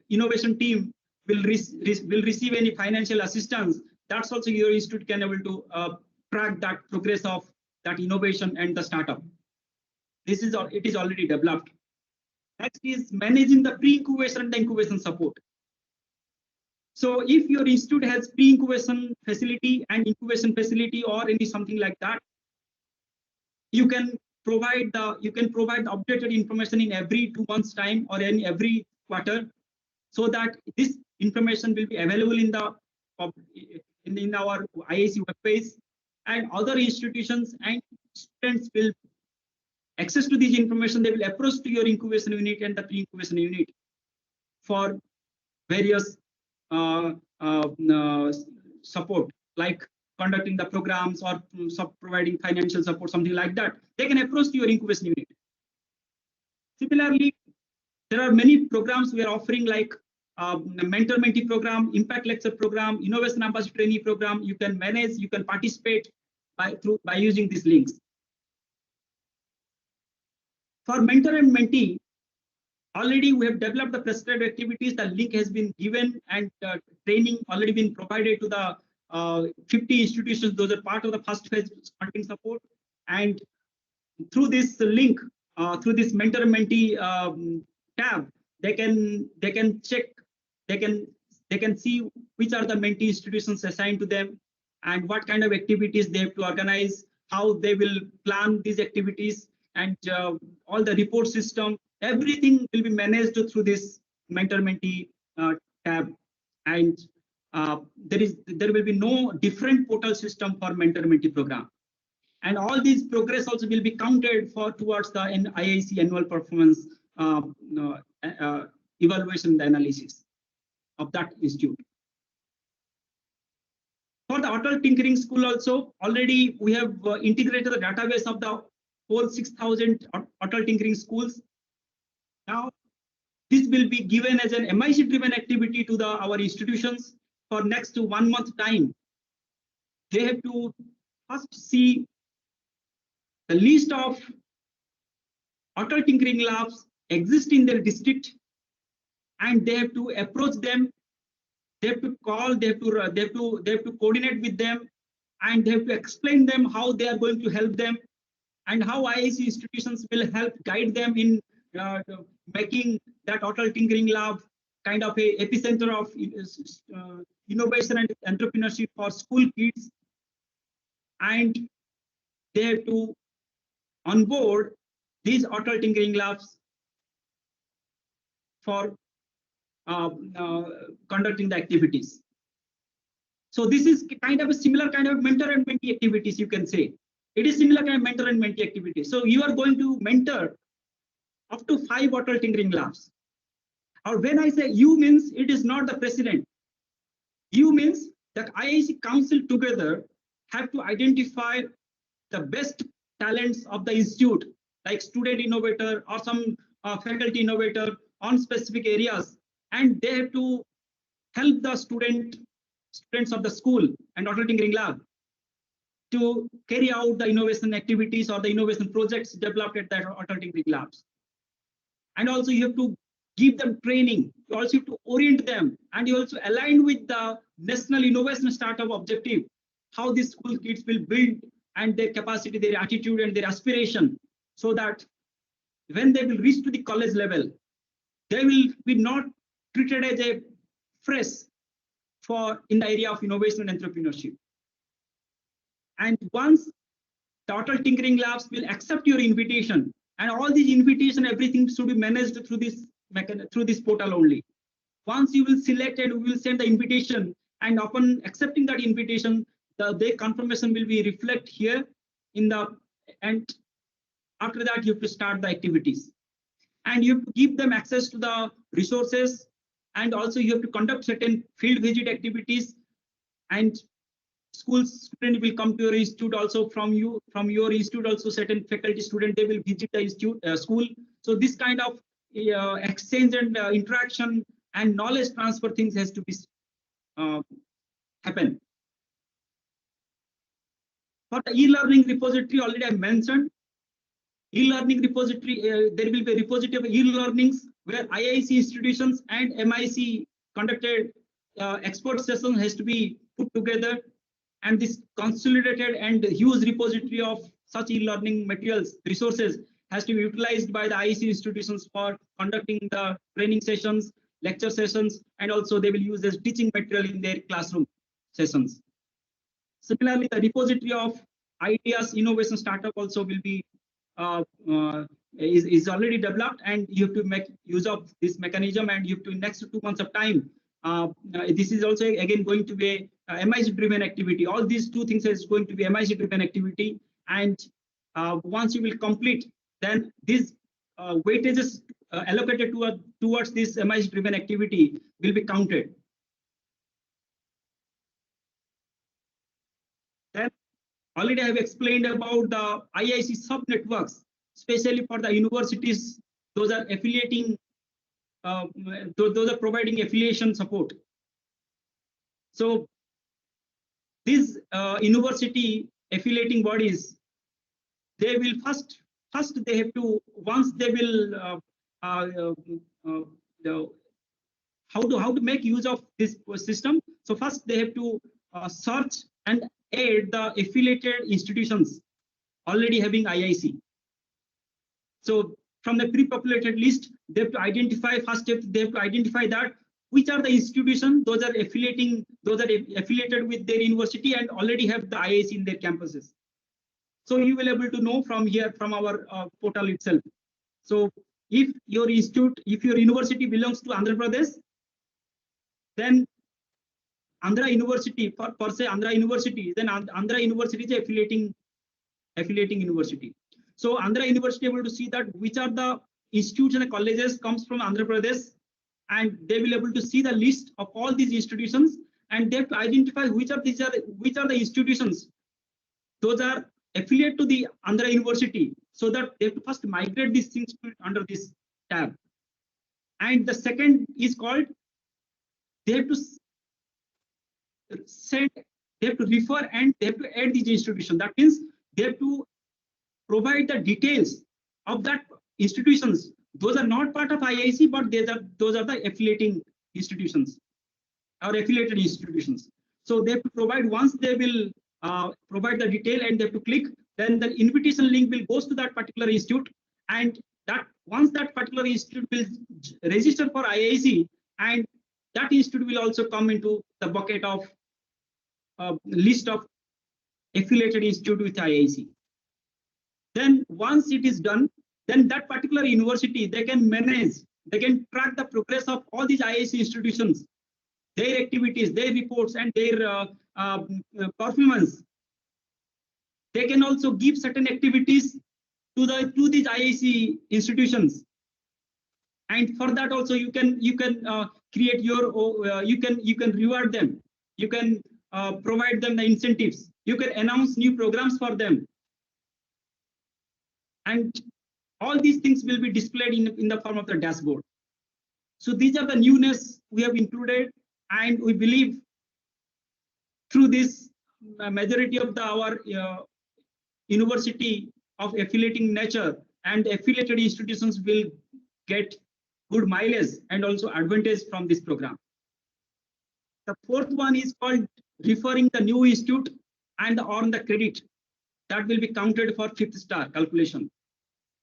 innovation team will receive any financial assistance, that's also your institute can able to track that progress of that innovation and the startup. This is it is already developed. Next is managing the pre-incubation and the incubation support. So if your institute has pre-incubation facility and incubation facility or any something like that, you can provide the updated information in every 2 months time or in every quarter, so that this information will be available in the in our IIC webpage, and other institutions and students will access to this information. They will approach to your incubation unit and the pre-incubation unit for various support, like conducting the programs or providing financial support, something like that. They can approach to your incubation unit. Similarly, there are many programs we are offering, like mentor-mentee program, impact lecture program, innovation ambassador trainee program. You can manage, you can participate by using these links. For mentor and mentee, already we have developed the prescribed activities. The link has been given, and training already been provided to the 50 institutions. Those are part of the first phase funding support. And through this link, through this mentor and mentee tab, they can check, they can see which are the mentee institutions assigned to them and what kind of activities they have to organize, how they will plan these activities, and all the report system. Everything will be managed through this mentor-mentee tab, and there will be no different portal system for mentor-mentee program. And all these progress also will be counted towards the IIC annual performance evaluation and analysis of that institute. For the Atal Tinkering School also, already we have integrated the database of the whole 6,000 Atal Tinkering schools. Now, this will be given as an MIC-driven activity to our institutions for next 1 month time. They have to first see the list of Atal Tinkering labs exist in their district, and they have to approach them. They have to call. They have to coordinate with them, and they have to explain them how they are going to help them, and how IIC institutions will help guide them in making that Atal Tinkering Lab kind of a epicenter of innovation and entrepreneurship for school kids. And they have to onboard these auto tinkering labs for conducting the activities. So this is kind of a similar kind of mentor and mentee activities, you can say. It is similar kind of mentor and mentee activities. So you are going to mentor up to 5 auto tinkering labs. Or when I say you means, it is not the president. You means that IIC Council together have to identify the best talents of the institute, like student innovator or some faculty innovator on specific areas, and they have to help the students of the school and auto tinkering lab to carry out the innovation activities or the innovation projects developed at the auto tinkering labs. And also you have to give them training. You also have to orient them, and you also align with the National Innovation Startup objective, how these school kids will build and their capacity, their attitude and their aspiration, so that when they will reach to the college level, they will be not treated as a fresh for in the area of innovation and entrepreneurship. And once the auto tinkering labs will accept your invitation, and all these invitation, everything should be managed through this portal only. Once you will select and we will send the invitation, and upon accepting that invitation, the confirmation will be reflect here in the, and after that you have to start the activities, and you have to give them access to the resources, and also you have to conduct certain field visit activities, and school student will come to your institute, also from your institute also certain faculty student, they will visit the institute school. So this kind of exchange and interaction and knowledge transfer things has to be happen. For the e-learning repository, already I mentioned, e-learning repository, there will be a repository of e-learnings where IIC institutions and MIC conducted expert session has to be put together, and this consolidated and huge repository of such e-learning materials, resources has to be utilized by the IIC institutions for conducting the training sessions, lecture sessions, and also they will use as teaching material in their classroom sessions. Similarly, the repository of ideas innovation startup also will be is already developed, and you have to make use of this mechanism, and you have to next 2 months of time. This is also again going to be a MIC driven activity. All these two things is going to be MIC driven activity, and once you will complete, then these weightages allocated towards this MIC driven activity will be counted. Then already I have explained about the IIC sub networks, especially for the universities. Those are affiliating, those are providing affiliation support. So these university affiliating bodies, they will first they have to, once they will how to make use of this system. So first they have to search and add the affiliated institutions already having IIC. So from the pre-populated list, they have to identify, first step, they have to identify that which are the institutions, those are affiliating, those are affiliated with their university and already have the IIC in their campuses. So you will be able to know from here, from our portal itself. So if your institute, if your university belongs to Andhra Pradesh, then Andhra University, per se Andhra University, then Andhra University is affiliating university. So Andhra University able to see that which are the institutes and colleges comes from Andhra Pradesh, and they will able to see the list of all these institutions, and they have to identify which are the institutions those are affiliate to the Andhra University, so that they have to first migrate these things under this tab. And the second is called, they have to send, they have to refer, and they have to add these institutions. That means they have to provide the details of that institutions. Those are not part of IIC, but those are the affiliating institutions or affiliated institutions. So they have to provide, once they will provide the detail and they have to click, then the invitation link will goes to that particular institute, and that once that particular institute will register for IIC, and that institute will also come into the bucket of list of affiliated institute with IIC. Then once it is done, then that particular university, they can manage, they can track the progress of all these IIC institutions, their activities, their reports, and their performance. They can also give certain activities to these IIC institutions, and for that also you can create your you can reward them, you can provide them the incentives, you can announce new programs for them, and all these things will be displayed in the form of the dashboard. So these are the newness we have included, and we believe through this majority of our university of affiliating nature and affiliated institutions will get good mileage and also advantage from this program. The fourth one is called referring the new institute and on the credit that will be counted for 5th star calculation.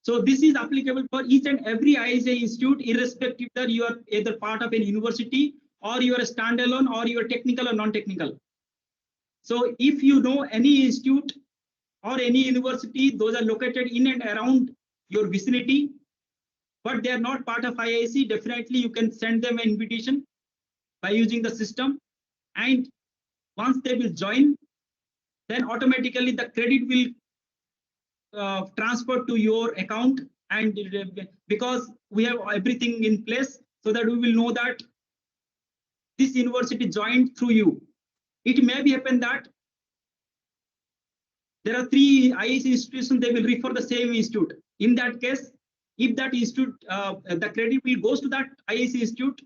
So this is applicable for each and every IIC institute, irrespective that you are either part of a university or you are a standalone or you are technical or non-technical. So if you know any institute or any university, those are located in and around your vicinity, but they are not part of IIC, definitely you can send them an invitation by using the system. And once they will join, then automatically the credit will transfer to your account, and because we have everything in place, so that we will know that this university joined through you. It may be happen that there are 3 IIC institutions, they will refer the same institute. In that case, if that institute, the credit will goes to that IIC institute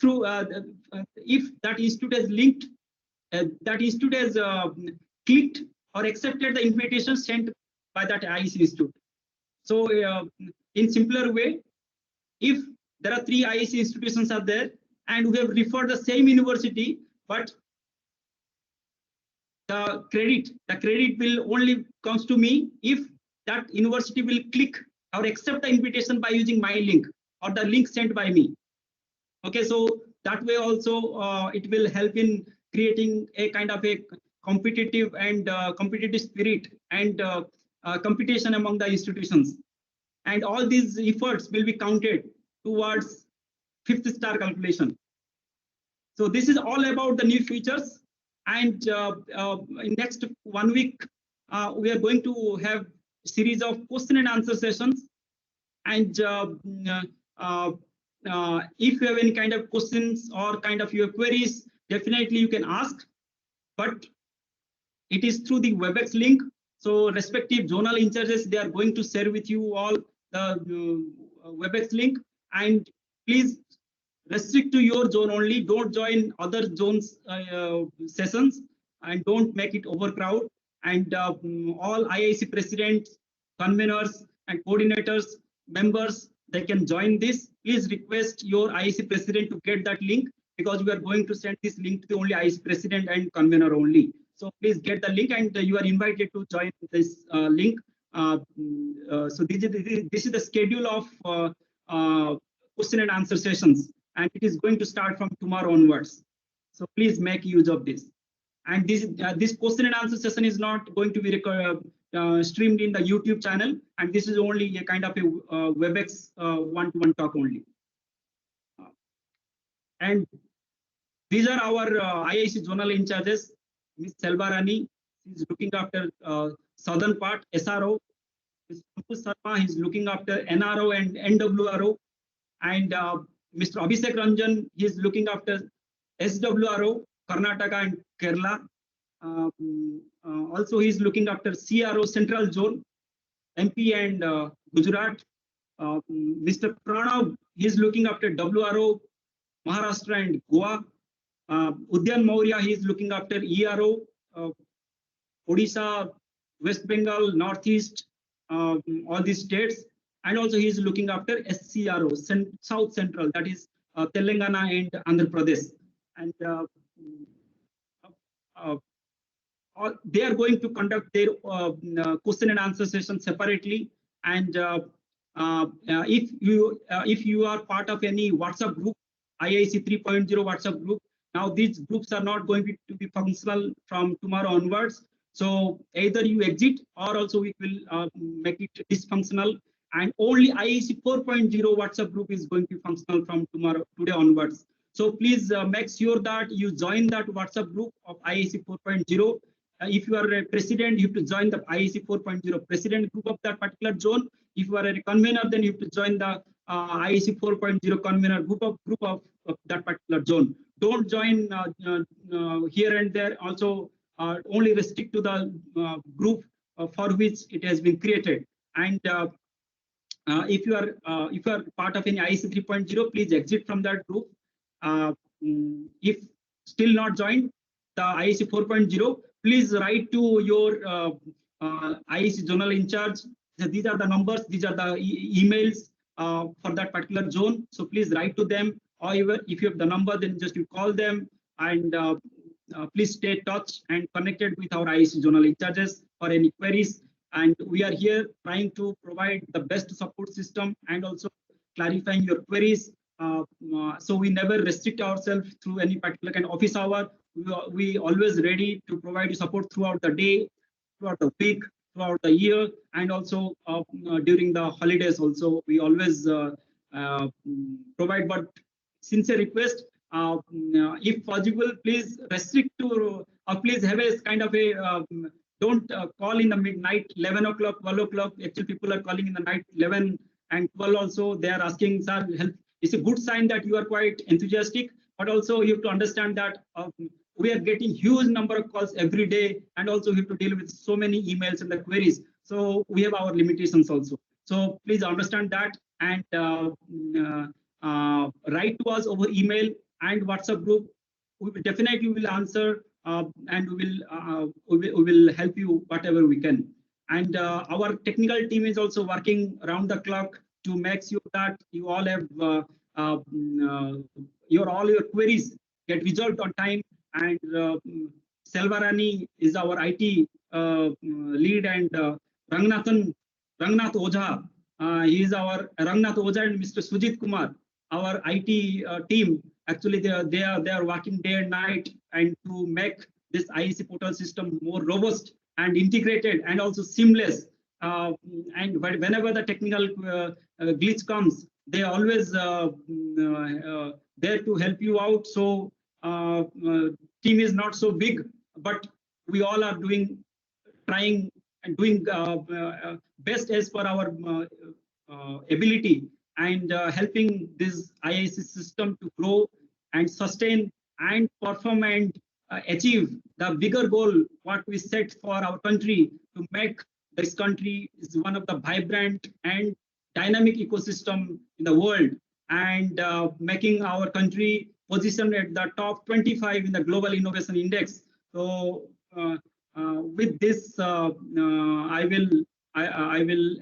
through, if that institute has linked, that institute has clicked or accepted the invitation sent by that IIC institute. So in simpler way, if there are 3 IIC institutions are there and we have referred the same university, but the credit will only comes to me if that university will click or accept the invitation by using my link or the link sent by me. Okay, so that way also it will help in creating a kind of a competitive and competitive spirit and competition among the institutions, and all these efforts will be counted towards 5th star calculation. So this is all about the new features, and in next 1 week we are going to have series of question and answer sessions, and if you have any kind of questions or kind of your queries, definitely you can ask, but it is through the WebEx link. So respective zonal in charges, they are going to share with you all the WebEx link, and please restrict to your zone only. Don't join other zones sessions, and don't make it overcrowd. And all IIC presidents, conveners, and coordinators, members, they can join this. Please request your IIC president to get that link, because we are going to send this link to the only IIC president and convener only. So please get the link, and you are invited to join this link. So this is the schedule of question and answer sessions, and it is going to start from tomorrow onwards. So please make use of this. And this question and answer session is not going to be streamed in the YouTube channel, and this is only a kind of a WebEx one-to-one talk only. And these are our IIC zonal in charges. Ms. Selvarani is looking after southern part, SRO. Mr. Pankaj Sharma is looking after NRO and NWRO. And Mr. Abhishek Ranjan is looking after SWRO, Karnataka and Kerala. Also, he is looking after CRO, Central Zone, MP and Gujarat. Mr. Pranav, he is looking after WRO, Maharashtra and Goa. Udyan Maurya, he is looking after ERO, Odisha, West Bengal, Northeast, all these states. And also he is looking after SCRO, South Central, that is Telangana and Andhra Pradesh. And they are going to conduct their question and answer session separately. And if you are part of any WhatsApp group, IIC 3.0 WhatsApp group, now these groups are not going to be functional from tomorrow onwards. So either you exit or also we will make it dysfunctional, and only IIC 4.0 WhatsApp group is going to be functional from today onwards. So please make sure that you join that WhatsApp group of IIC 4.0. If you are a president, you have to join the IIC 4.0 president group of that particular zone. If you are a convener, then you have to join the IIC 4.0 convener group of that particular zone. Don't join here and there. Also, only restrict to the group for which it has been created. And if you are part of any IIC 3.0, please exit from that group. If still not joined the IIC 4.0, please write to your IIC zonal in charge. So these are the numbers, these are the emails for that particular zone. So please write to them, or if you have the number, then just you call them, and please stay in touch and connected with our IIC zonal in charges for any queries. And we are here trying to provide the best support system and also clarifying your queries. So we never restrict ourselves through any particular kind of office hour. We always ready to provide you support throughout the day, throughout the week, throughout the year, and also during the holidays also. We always provide, but sincere request, if possible, please restrict to, or please have a kind of a, don't call in the midnight, 11 o'clock, 12 o'clock. Actually, people are calling in the night, 11 and 12 also. They are asking, sir, help. It's a good sign that you are quite enthusiastic, but also you have to understand that we are getting huge number of calls every day, and also we have to deal with so many emails and the queries. So we have our limitations also. So please understand that, and write to us over email and WhatsApp group. We will definitely will answer, and we will help you whatever we can. And our technical team is also working around the clock to make sure that you all have all your queries get resolved on time. And Selvarani is our IT lead, and Rangnath Ojha, he is our Rangnath Ojha, and Mr. Sujit Kumar, our IT team. Actually, they are working day and night, and to make this IIC portal system more robust and integrated and also seamless. And whenever the technical glitch comes, they are always there to help you out. So team is not so big, but we all are trying and doing best as per our ability, and helping this IIC system to grow and sustain and perform and achieve the bigger goal what we set for our country, to make this country is one of the vibrant and dynamic ecosystem in the world, and making our country positioned at the top 25 in the Global Innovation Index. So with this, I will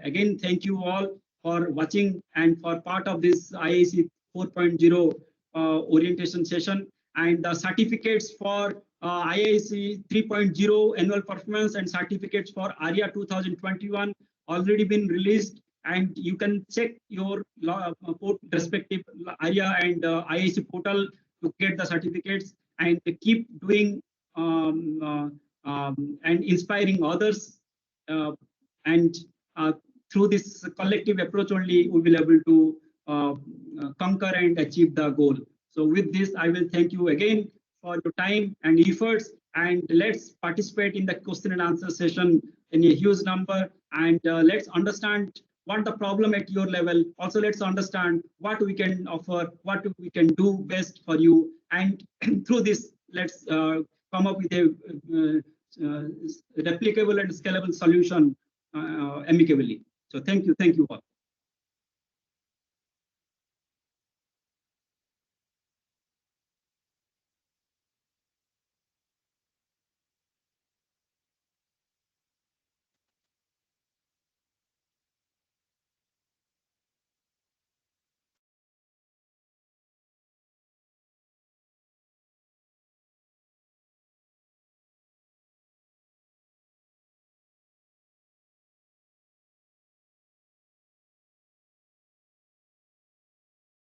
again thank you all for watching and for part of this IIC 4.0 orientation session. And the certificates for IIC 3.0 annual performance and certificates for ARIIA 2021 already been released, and you can check your respective ARIIA and IIC portal to get the certificates, and keep doing and inspiring others, and through this collective approach only we will be able to conquer and achieve the goal. So with this, I will thank you again for your time and efforts, and let's participate in the question and answer session in a huge number, and let's understand what the problem at your level. Also, let's understand what we can offer, what we can do best for you, and through this, let's come up with a replicable and scalable solution amicably. So thank you all.